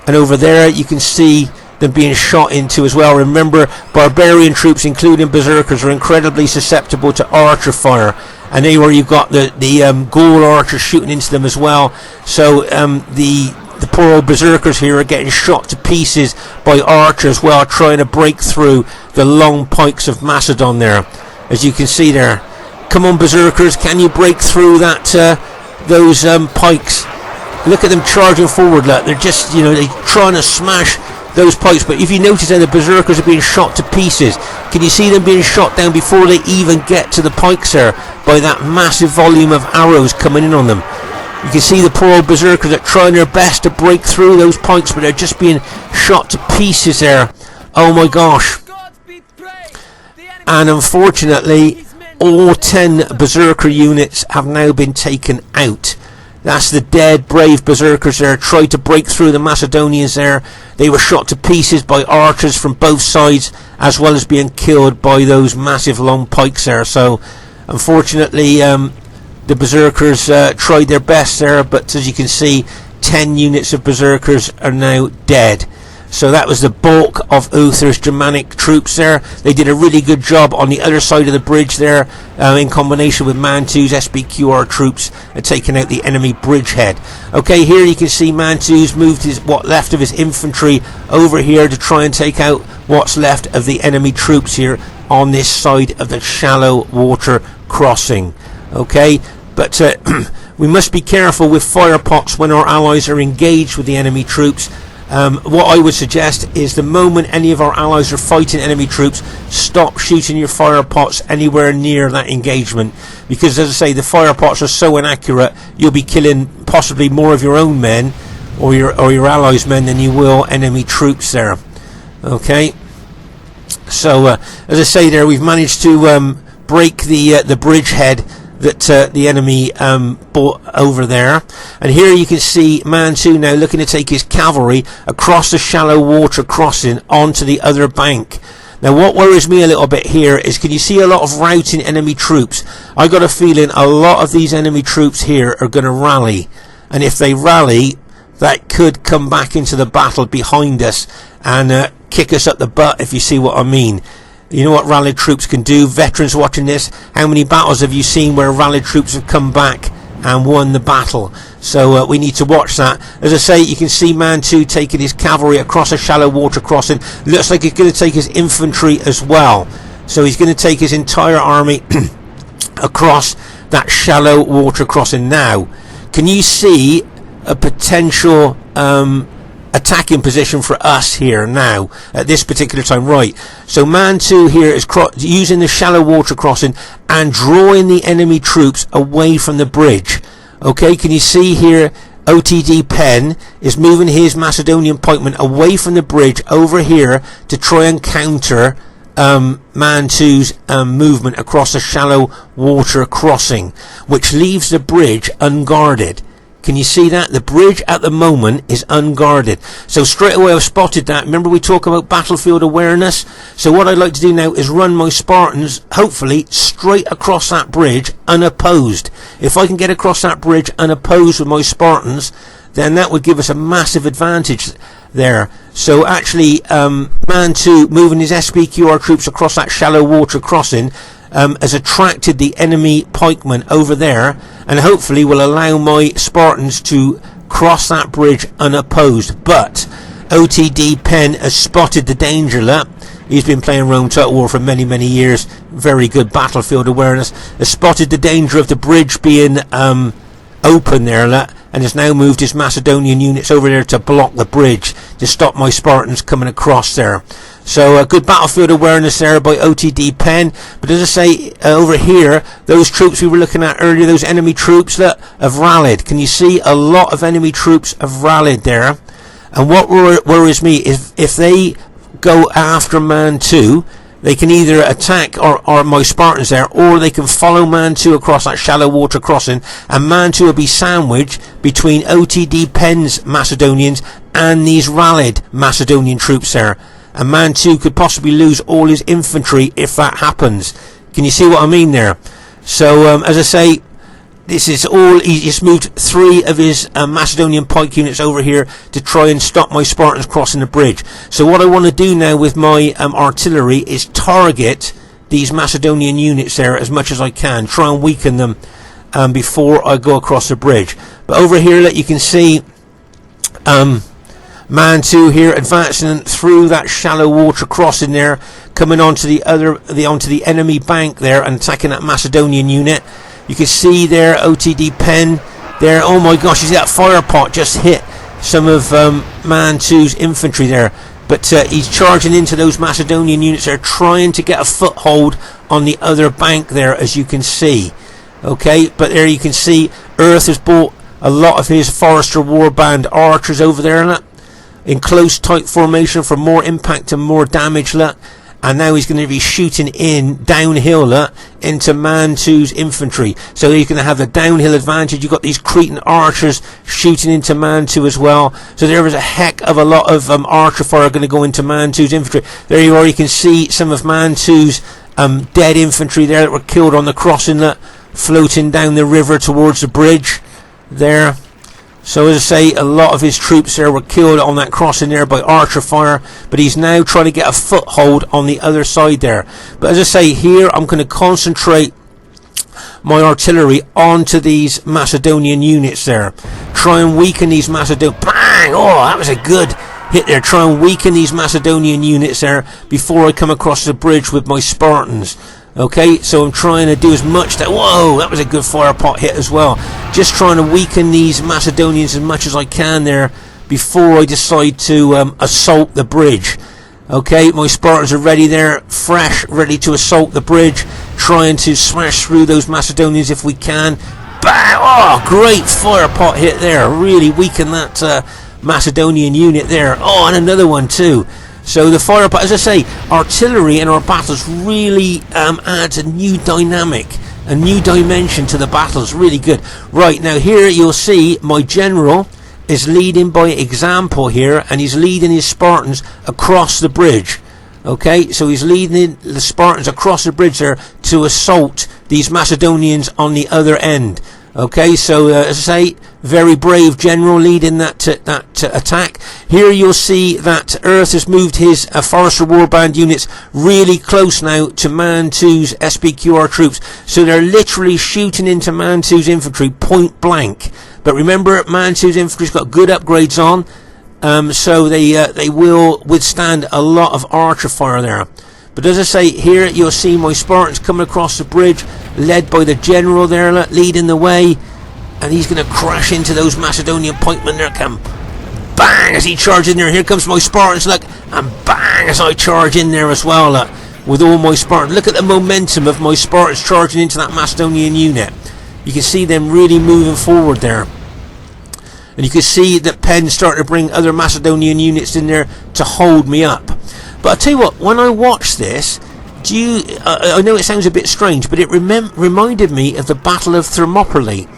And over there you can see them being shot into as well. Remember, barbarian troops, including berserkers, are incredibly susceptible to archer fire. And there you've got the Ghoul archers shooting into them as well. So the poor old berserkers here are getting shot to pieces by archers while trying to break through the long pikes of Macedon there, as you can see there. Come on, berserkers, can you break through those pikes? Look at them charging forward. Look, they're just, they're trying to smash those pikes. But if you notice that the berserkers are being shot to pieces, can you see them being shot down before they even get to the pikes there by that massive volume of arrows coming in on them? You can see the poor old berserkers are trying their best to break through those pikes, but they're just being shot to pieces there. Oh my gosh. And unfortunately, all 10 berserker units have now been taken out. That's the dead brave berserkers there, tried to break through the Macedonians there. They were shot to pieces by archers from both sides, as well as being killed by those massive long pikes there. So unfortunately, the berserkers tried their best there, but as you can see, 10 units of berserkers are now dead. So that was the bulk of Uther's Germanic troops there. They did a really good job on the other side of the bridge there, in combination with Mantu's SBQR troops, taking out the enemy bridgehead. Okay, here you can see Mantu's moved what left of his infantry over here to try and take out what's left of the enemy troops here on this side of the shallow water crossing. Okay, but we must be careful with fire pots when our allies are engaged with the enemy troops. What I would suggest is the moment any of our allies are fighting enemy troops, stop shooting your fire pots anywhere near that engagement, because as I say, the fire pots are so inaccurate, you'll be killing possibly more of your own men or your allies' men than you will enemy troops there. Okay, so as I say there, we've managed to break the bridgehead that the enemy brought over there. And here you can see Mantu now looking to take his cavalry across the shallow water crossing onto the other bank. Now what worries me a little bit here is, can you see a lot of routing enemy troops? I got a feeling a lot of these enemy troops here are going to rally, and if they rally, that could come back into the battle behind us and kick us up the butt, if you see what I mean. You know what rallied troops can do? Veterans watching this, how many battles have you seen where rallied troops have come back and won the battle? So we need to watch that. As I say, you can see Mantu taking his cavalry across a shallow water crossing. Looks like he's going to take his infantry as well. So he's going to take his entire army across that shallow water crossing now. Can you see a potential attacking position for us here now at this particular time. Right, so man 2 here is using the shallow water crossing and drawing the enemy troops away from the bridge. Okay, can you see here OTD Penn is moving his Macedonian pikemen away from the bridge over here to try and counter Man 2's movement across a shallow water crossing, which leaves the bridge unguarded. Can you see that? The bridge at the moment is unguarded. So straight away I've spotted that. Remember we talk about battlefield awareness? So what I'd like to do now is run my Spartans, hopefully, straight across that bridge unopposed. If I can get across that bridge unopposed with my Spartans, then that would give us a massive advantage there. So actually, Man 2 moving his SPQR troops across that shallow water crossing has attracted the enemy pikemen over there, and hopefully will allow my Spartans to cross that bridge unopposed. But OTD Penn has spotted the danger. Look, he's been playing Rome Total War for many years, very good battlefield awareness, has spotted the danger of the bridge being open there, look, and has now moved his Macedonian units over there to block the bridge to stop my Spartans coming across there. So good battlefield awareness there by OTD Penn. But as I say, over here, those troops we were looking at earlier, those enemy troops that have rallied. Can you see a lot of enemy troops have rallied there? And what worries me is if they go after Man 2, they can either attack or my Spartans there, or they can follow Man 2 across that shallow water crossing, and Man 2 will be sandwiched between OTD Penn's Macedonians and these rallied Macedonian troops there. And Man 2 could possibly lose all his infantry if that happens. Can you see what I mean there? So as I say, this is all, he just moved 3 of his Macedonian pike units over here to try and stop my Spartans crossing the bridge. So what I want to do now with my artillery is target these Macedonian units there as much as I can, try and weaken them before I go across the bridge. But over here, you can see Man 2 here advancing through that shallow water crossing there, coming onto the enemy bank there and attacking that Macedonian unit. You can see there OTD Penn there. Oh my gosh, you see that fire pot just hit some of Man 2's infantry there. But he's charging into those Macedonian units there, trying to get a foothold on the other bank there, as you can see. Okay, but there you can see Earth has brought a lot of his Forester Warband archers over there in close tight formation for more impact and more damage. And now he's going to be shooting in downhill into Man 2's infantry. So he's going to have the downhill advantage. You've got these Cretan archers shooting into Man 2 as well. So there is a heck of a lot of archer fire going to go into Man 2's infantry. There you are. You can see some of Man 2's dead infantry there that were killed on the crossing, floating down the river towards the bridge there. So as I say, a lot of his troops there were killed on that crossing there by archer fire, but he's now trying to get a foothold on the other side there. But as I say, here I'm going to concentrate my artillery onto these Macedonian units there. Try and weaken these Macedonian... Bang! Oh, that was a good hit there. Try and weaken these Macedonian units there before I come across the bridge with my Spartans. Okay, so I'm trying to do as much that... Whoa, that was a good fire pot hit as well. Just trying to weaken these Macedonians as much as I can there before I decide to assault the bridge. Okay, my Spartans are ready there, fresh, ready to assault the bridge, trying to smash through those Macedonians if we can. Bang! Oh, great fire pot hit there. Really weaken that Macedonian unit there. Oh, and another one too. So the fire pot, as I say, artillery in our battles really adds a new dynamic, a new dimension to the battles. Really good. Right, now here you'll see my general is leading by example here, and he's leading his Spartans across the bridge. Okay, so he's leading the Spartans across the bridge there to assault these Macedonians on the other end. Okay, so as I say, very brave general leading that attack. Here you'll see that Earth has moved his Forester Warband units really close now to Man 2's SPQR troops. So they're literally shooting into Man 2's infantry point blank. But remember, Man 2's infantry's got good upgrades on, so they will withstand a lot of archer fire there. But as I say, here you'll see my Spartans coming across the bridge, led by the general there, leading the way, and he's going to crash into those Macedonian pikemen there. bang, as he charged in there. Here comes my Spartans, look, and bang, as I charge in there as well, look, with all my Spartans. Look at the momentum of my Spartans charging into that Macedonian unit. You can see them really moving forward there. And you can see that Penn started to bring other Macedonian units in there to hold me up. But I'll tell you what, when I watched this, I know it sounds a bit strange, but it reminded me of the Battle of Thermopylae.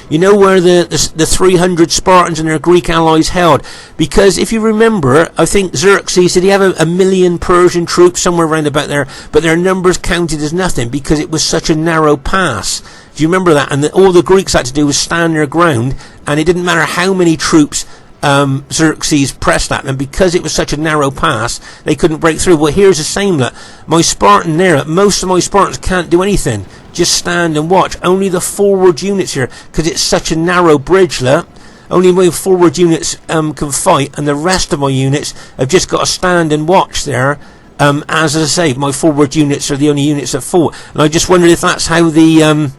You know, where the 300 Spartans and their Greek allies held. Because if you remember, I think Xerxes, did he have a million Persian troops somewhere around about there, but their numbers counted as nothing because it was such a narrow pass. Do you remember that? And all the Greeks had to do was stand their ground, and it didn't matter how many troops Xerxes pressed at them, because it was such a narrow pass, they couldn't break through. Well, here's the same. Look, my Spartan there, most of my Spartans can't do anything, just stand and watch. Only the forward units here, because it's such a narrow bridge, look, only my forward units can fight, and the rest of my units have just got to stand and watch there. As I say, my forward units are the only units that fought, and I just wondered if that's how the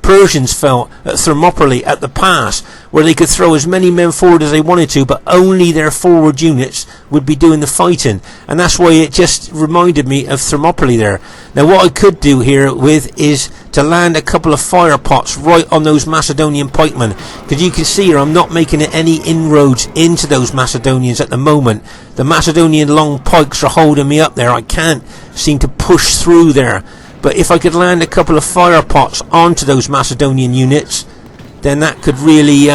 Persians felt at Thermopylae, at the pass, where they could throw as many men forward as they wanted to, but only their forward units would be doing the fighting. And that's why it just reminded me of Thermopylae there. Now what I could do here with is to land a couple of fire pots right on those Macedonian pikemen, because you can see here I'm not making any inroads into those Macedonians at the moment. The Macedonian long pikes are holding me up there. I can't seem to push through there. But if I could land a couple of fire pots onto those Macedonian units, then that could really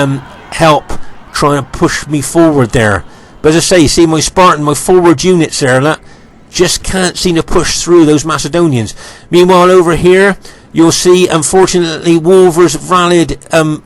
help try and push me forward there. But as I say, you see my Spartan, my forward units there, look, just can't seem to push through those Macedonians. Meanwhile, over here, you'll see, unfortunately, Wolver's rallied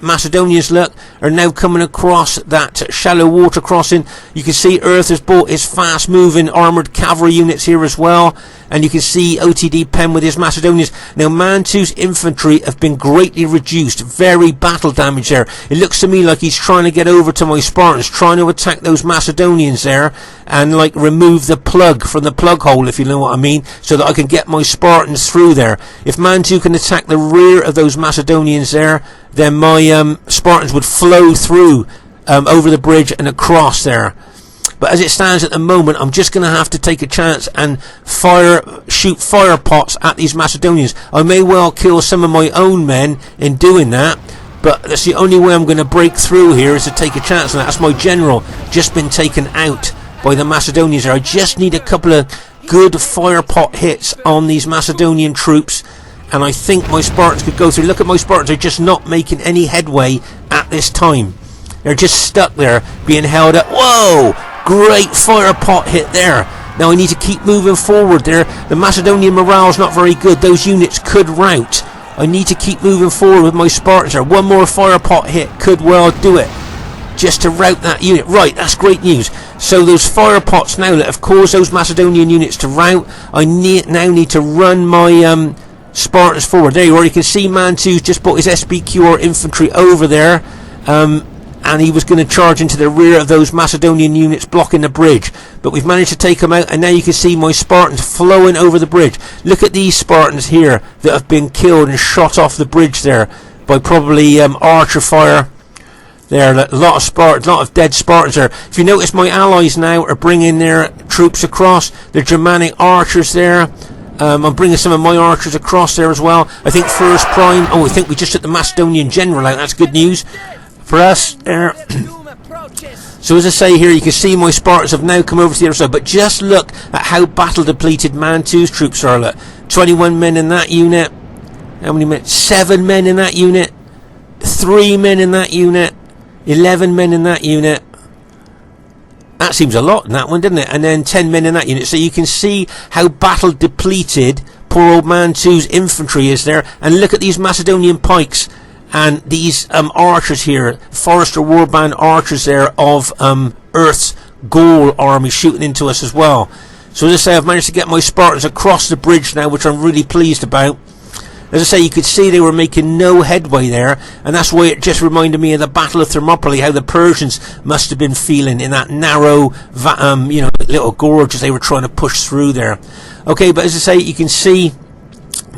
Macedonians, look, are now coming across that shallow water crossing. You can see Earth has brought his fast-moving armoured cavalry units here as well. And you can see OTD Penn with his Macedonians. Now, Mantu's infantry have been greatly reduced. Very battle damage there. It looks to me like he's trying to get over to my Spartans, trying to attack those Macedonians there, and like remove the plug from the plug hole, if you know what I mean, so that I can get my Spartans through there. If Mantu can attack the rear of those Macedonians there, then my Spartans would flow through over the bridge and across there. But as it stands at the moment, I'm just going to have to take a chance and shoot fire pots at these Macedonians. I may well kill some of my own men in doing that, but that's the only way I'm going to break through here, is to take a chance. And that's my general just been taken out by the Macedonians there. I just need a couple of good fire pot hits on these Macedonian troops, and I think my Spartans could go through. Look at my Spartans, they're just not making any headway at this time. They're just stuck there, being held up. Whoa! Great fire pot hit there. Now I need to keep moving forward there. The Macedonian morale's not very good. Those units could rout. I need to keep moving forward with my Spartans there. One more fire pot hit could well do it, just to rout that unit. Right, that's great news. So those fire pots now that have caused those Macedonian units to rout, I now need to run my Spartans forward. There you are. You can see Mantu's just brought his SBQR infantry over there. And he was going to charge into the rear of those Macedonian units blocking the bridge, but we've managed to take them out, and now you can see my Spartans flowing over the bridge. Look at these Spartans here that have been killed and shot off the bridge there by probably archer fire. There, a lot of dead Spartans there. If you notice, my allies now are bringing their troops across. The Germanic archers there. I'm bringing some of my archers across there as well. I think first prime. Oh, I think we just took the Macedonian general out. That's good news for us there. So as I say here, you can see my Spartans have now come over to the other side, but just look at how battle depleted Mantu's troops are. Look, 21 men in that unit. How many men? 7 men in that unit. 3 men in that unit. 11 men in that unit. That seems a lot in that one, doesn't it? And then 10 men in that unit. So you can see how battle depleted poor old Mantu's infantry is there. And look at these Macedonian pikes and these archers here, Forester Warband archers there of Earth's Gaul army shooting into us as well. So as I say, I've managed to get my Spartans across the bridge now, which I'm really pleased about. As I say, you could see they were making no headway there, and that's why it just reminded me of the Battle of Thermopylae, how the Persians must have been feeling in that narrow, little gorge as they were trying to push through there. Okay, but as I say, you can see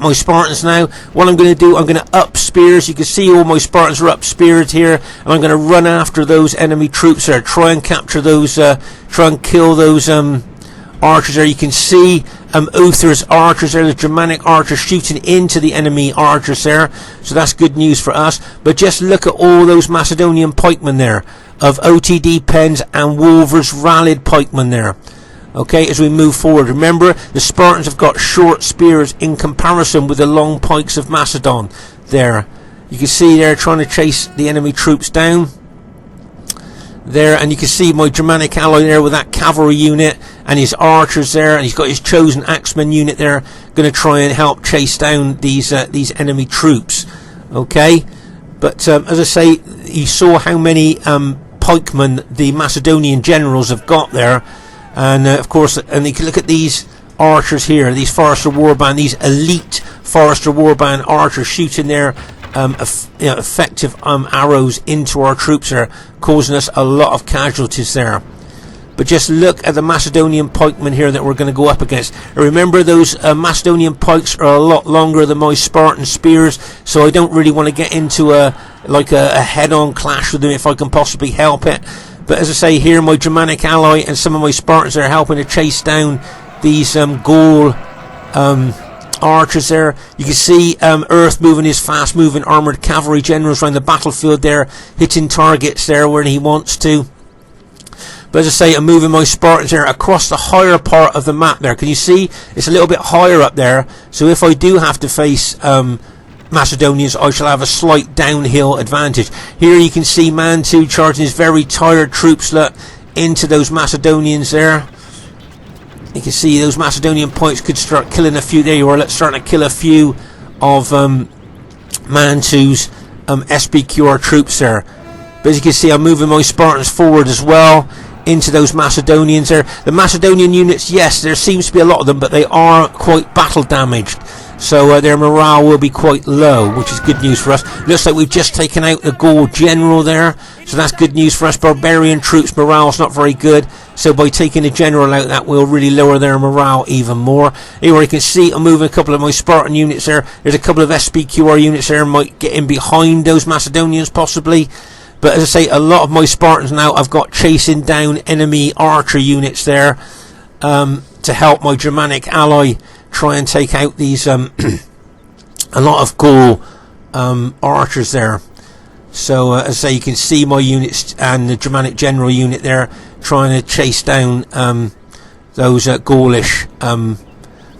my Spartans now. What I'm going to do, I'm going to up spears. You can see all my Spartans are up speared here, and I'm going to run after those enemy troops there, try and capture those, try and kill those archers there. You can see Uther's archers there, the Germanic archers shooting into the enemy archers there, so that's good news for us. But just look at all those Macedonian pikemen there, of OTD Penn's and Wolver's rallied pikemen there. Okay, as we move forward, remember the Spartans have got short spears in comparison with the long pikes of Macedon there. You can see they're trying to chase the enemy troops down there, and you can see my Germanic ally there with that cavalry unit and his archers there, and he's got his chosen axeman unit there, going to try and help chase down these enemy troops. Okay, but as I say, you saw how many pikemen the Macedonian generals have got there. And of course, and you can look at these archers here, these Forester Warband, these elite Forester Warband archers shooting their effective arrows into our troops there, causing us a lot of casualties there. But just look at the Macedonian pikemen here that we're going to go up against. And remember, those Macedonian pikes are a lot longer than my Spartan spears, so I don't really want to get into a head-on clash with them if I can possibly help it. But as I say here, my Germanic ally and some of my Spartans are helping to chase down these Gaul archers there. You can see Earth moving his fast-moving armoured cavalry generals around the battlefield there, hitting targets there where he wants to. But as I say, I'm moving my Spartans there across the higher part of the map there. Can you see? It's a little bit higher up there. So if I do have to face Macedonians, I shall have a slight downhill advantage. Here you can see Mantu charging his very tired troops into those Macedonians there. You can see those Macedonian pikes could start killing a few. There you are, let's start to kill a few of Mantu's SPQR troops there. But as you can see, I'm moving my Spartans forward as well into those Macedonians there. The Macedonian units, yes, there seems to be a lot of them, but they are quite battle damaged. So their morale will be quite low, which is good news for us. Looks like we've just taken out the Gaul general there, so that's good news for us. Barbarian troops' morale's not very good, so by taking the general out, that will really lower their morale even more. Anyway, you can see I'm moving a couple of my Spartan units there. There's a couple of SPQR units there, might get in behind those Macedonians possibly. But as I say, a lot of my Spartans now I've got chasing down enemy archer units there to help my Germanic ally try and take out these a lot of Gaul archers there. So as I say, you can see my units and the Germanic general unit there trying to chase down those Gaulish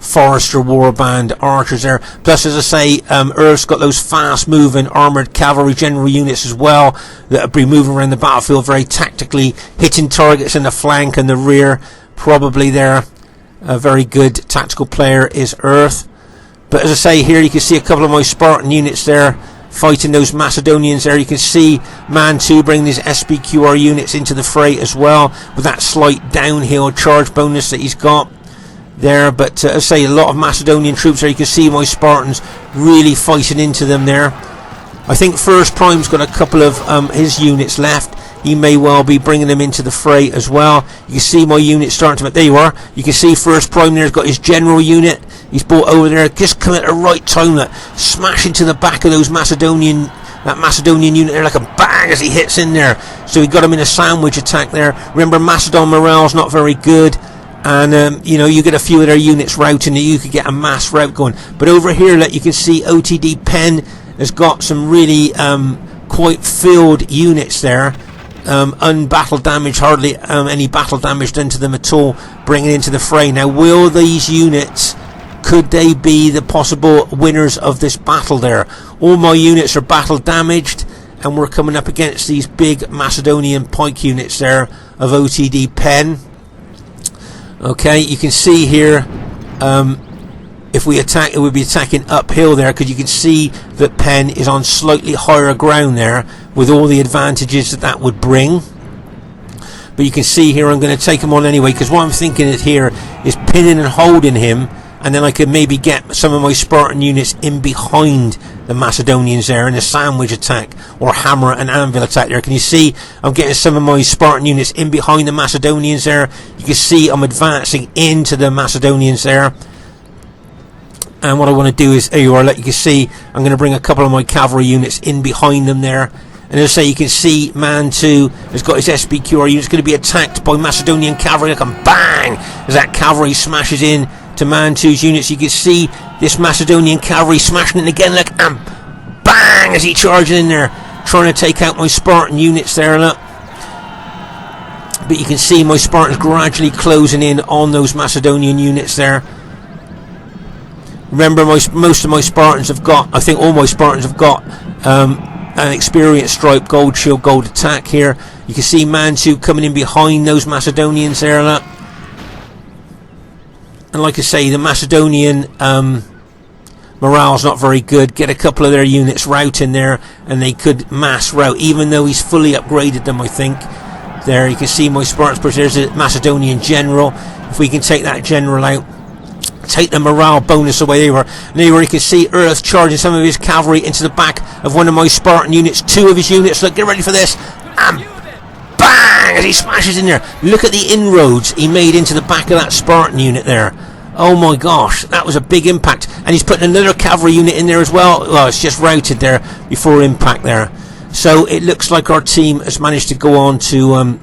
Forester Warband archers there. Plus, as I say, Earth's got those fast moving armoured cavalry general units as well that will be moving around the battlefield very tactically, hitting targets in the flank and the rear. Probably there a very good tactical player is Earth. But as I say, here you can see a couple of my Spartan units there fighting those Macedonians there. You can see Mantu bringing these SPQR units into the fray as well with that slight downhill charge bonus that he's got there. But as I say, a lot of Macedonian troops there. You can see my Spartans really fighting into them there. I think First Prime's got a couple of his units left. He may well be bringing them into the fray as well. You can see my unit starting to... There you are. You can see First Prime there's got his general unit. He's brought over there. Just come at the right time. Smash into the back of those Macedonian unit there like a bang as he hits in there. So he got him in a sandwich attack there. Remember, Macedon morale's not very good. And, you get a few of their units routing, and you could get a mass rout going. But over here, you can see OTD Penn has got some really quite filled units there. Unbattle damage, hardly any battle damage done to them at all, bringing into the fray. Now, will these units, could they be the possible winners of this battle there? All my units are battle damaged, and we're coming up against these big Macedonian pike units there of OTD Penn. Okay, you can see here, if we attack, it would be attacking uphill there, because you can see that Penn is on slightly higher ground there, with all the advantages that would bring. But you can see here, I'm going to take him on anyway, because what I'm thinking is here is pinning and holding him, and then I could maybe get some of my Spartan units in behind the Macedonians there in a sandwich attack or hammer and anvil attack there. Can you see I'm getting some of my Spartan units in behind the Macedonians there? You can see I'm advancing into the Macedonians there. And what I want to do is, there you are, you can see, I'm going to bring a couple of my cavalry units in behind them there. And as I say, you can see Man 2 has got his SBQR units going to be attacked by Macedonian cavalry. Look, and bang! As that cavalry smashes in to Man 2's units, you can see this Macedonian cavalry smashing it again. Look, and bang! As he charges in there, trying to take out my Spartan units there. Look. But you can see my Spartans gradually closing in on those Macedonian units there. Remember, most of my Spartans have got, I think all my Spartans have got an experienced stripe gold shield gold attack here. You can see Man 2 coming in behind those Macedonians there. Look. And like I say, the Macedonian morale's not very good. Get a couple of their units routing there and they could mass rout, even though he's fully upgraded them, I think. There you can see my Spartans. There's a Macedonian general. If we can take that general out, take the morale bonus away. There you can see Earth charging some of his cavalry into the back of one of my Spartan units. Two of his units. Look, get ready for this. And bang! As he smashes in there. Look at the inroads he made into the back of that Spartan unit there. Oh my gosh, that was a big impact. And he's putting another cavalry unit in there as well. Well, it's just routed there before impact there. So it looks like our team has managed to go on to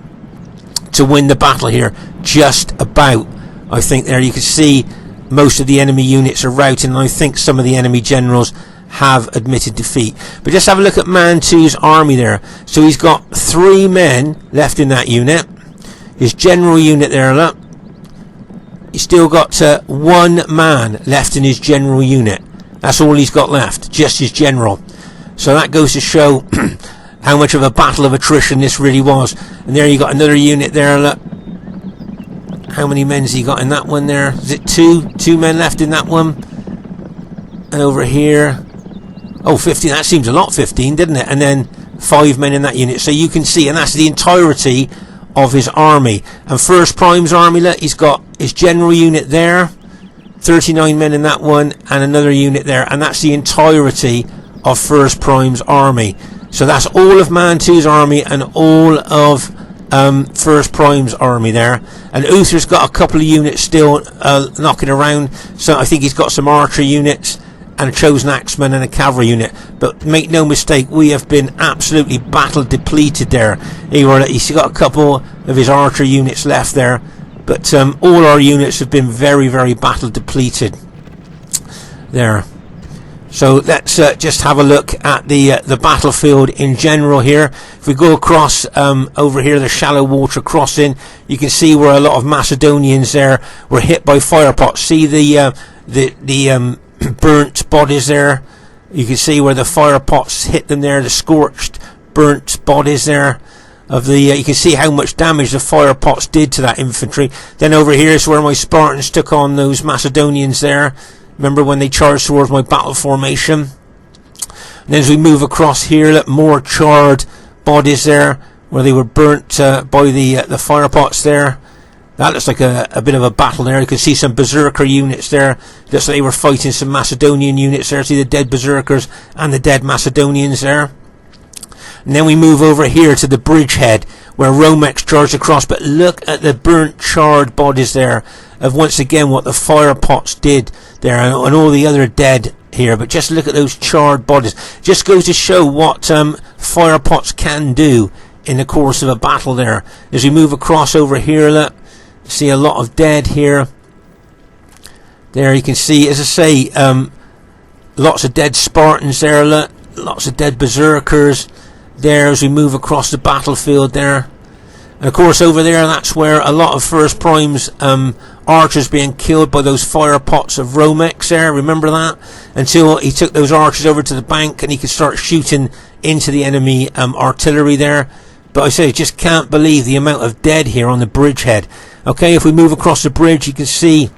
win the battle here. Just about, I think. There you can see most of the enemy units are routing, and I think some of the enemy generals have admitted defeat. But just have a look at Man 2's army there. So he's got 3 men left in that unit. His general unit there, look. He's still got 1 man left in his general unit. That's all he's got left, just his general. So that goes to show how much of a battle of attrition this really was. And there you got another unit there, look. How many men's he got in that one there? Is it 2? 2 men left in that one. And over here, oh, 15. That seems a lot, 15, didn't it? And then 5 men in that unit. So you can see, and that's the entirety of his army. And First Prime's army, look, he's got his general unit there, 39 men in that one, and another unit there. And that's the entirety of First Prime's army. So that's all of Man 2's army and all of First Prime's army there. And Uther's got a couple of units still knocking around. So I think he's got some archer units and a chosen axeman and a cavalry unit. But make no mistake, we have been absolutely battle depleted there. He's got a couple of his archer units left there. But all our units have been very, very battle depleted there. So let's just have a look at the battlefield in general here. If we go across over here, the shallow water crossing, you can see where a lot of Macedonians there were hit by fire pots. See the burnt bodies there. You can see where the fire pots hit them there. The scorched, burnt bodies there. You can see how much damage the fire pots did to that infantry. Then over here is where my Spartans took on those Macedonians there. Remember when they charged towards my battle formation? And then as we move across here, look, more charred bodies there, where they were burnt by the fire pots there. That looks like a bit of a battle there. You can see some berserker units there. Looks like they were fighting some Macedonian units there. See the dead berserkers and the dead Macedonians there. And then we move over here to the bridgehead, where Romex charged across. But look at the burnt, charred bodies there of once again what the fire pots did there, and all the other dead here. But just look at those charred bodies. Just goes to show what fire pots can do in the course of a battle there. As we move across over here, look, see a lot of dead here. There you can see, as I say, lots of dead Spartans there, look, lots of dead berserkers there as we move across the battlefield there. And of course over there, that's where a lot of First Prime's archers being killed by those fire pots of Romex there. Remember that? Until he took those archers over to the bank and he could start shooting into the enemy artillery there. But I say, just can't believe the amount of dead here on the bridgehead. Okay, if we move across the bridge, you can see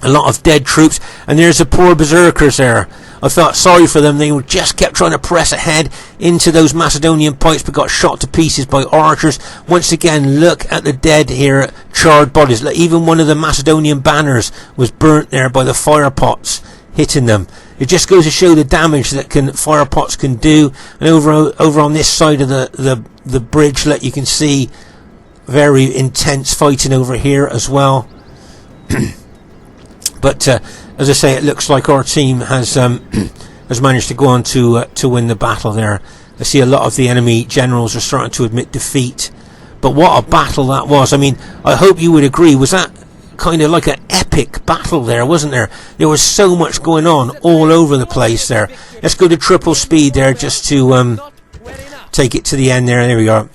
a lot of dead troops. And there's the poor berserkers there. I felt sorry for them. They just kept trying to press ahead into those Macedonian pikes, but got shot to pieces by archers. Once again, look at the dead here, charred bodies. Like, even one of the Macedonian banners was burnt there by the fire pots hitting them. It just goes to show the damage that fire pots can do. And over on this side of the bridge, you can see very intense fighting over here as well. But as I say, it looks like our team has has managed to go on to win the battle there. I see a lot of the enemy generals are starting to admit defeat. But what a battle that was. I mean, I hope you would agree. Was that kind of like an epic battle there, wasn't there? There was so much going on all over the place there. Let's go to triple speed there just to take it to the end there. There we are.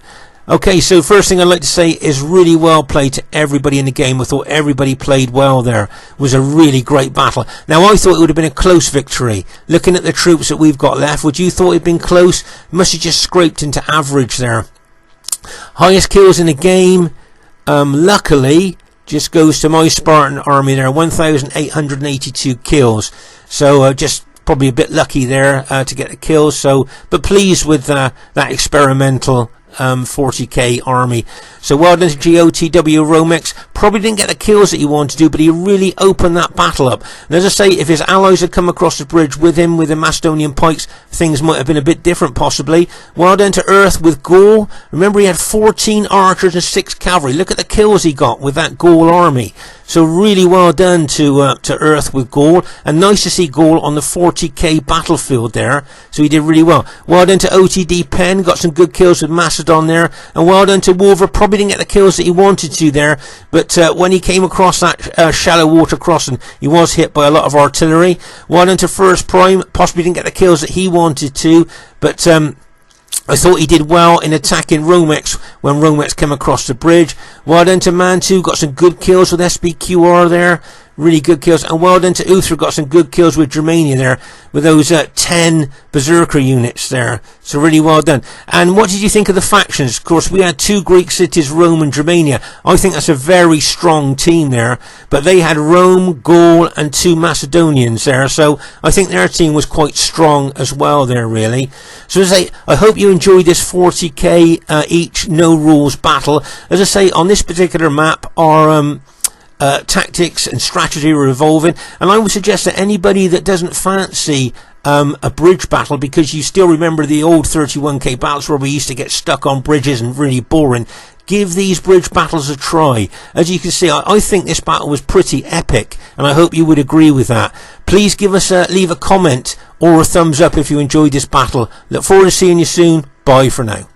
Okay, so first thing I'd like to say is really well played to everybody in the game. I thought everybody played well there. It was a really great battle. Now, I thought it would have been a close victory. Looking at the troops that we've got left, would you thought it had been close? Must have just scraped into average there. Highest kills in the game, luckily, just goes to my Spartan army there, 1,882 kills. So just probably a bit lucky there to get the kills. So, but pleased with that experimental 40k army. So well done to GOTW Romex. Probably didn't get the kills that he wanted to do, but he really opened that battle up. And as I say, if his allies had come across the bridge with him with the Macedonian pikes, things might have been a bit different possibly. Well done to Earth with Gaul. Remember, he had 14 archers and 6 cavalry. Look at the kills he got with that Gaul army. So really well done to Earth with Gaul, and nice to see Gaul on the 40k battlefield there. So he did really well. Well done to OTD Penn, got some good kills with Macedon there, and well done to Wolver. Probably didn't get the kills that he wanted to there, but when he came across that shallow water crossing, he was hit by a lot of artillery. Well done to First Prime, possibly didn't get the kills that he wanted to, but I thought he did well in attacking Romex when Romex came across the bridge. Well done to Mantu, got some good kills with SPQR there. Really good kills. And well done to Uther, got some good kills with Germania there, with those 10 Berserker units there. So really well done. And what did you think of the factions? Of course, we had 2 Greek cities, Rome and Germania. I think that's a very strong team there. But they had Rome, Gaul and 2 Macedonians there. So I think their team was quite strong as well there, really. So as I say, I hope you enjoyed this 40k each no rules battle. As I say, on this particular map, our tactics and strategy are evolving, and I would suggest that anybody that doesn't fancy a bridge battle, because you still remember the old 31k battles where we used to get stuck on bridges and really boring, give these bridge battles a try. As you can see, I think this battle was pretty epic, and I hope you would agree with that. Please give us leave a comment or a thumbs up if you enjoyed this battle. Look forward to seeing you soon. Bye for now.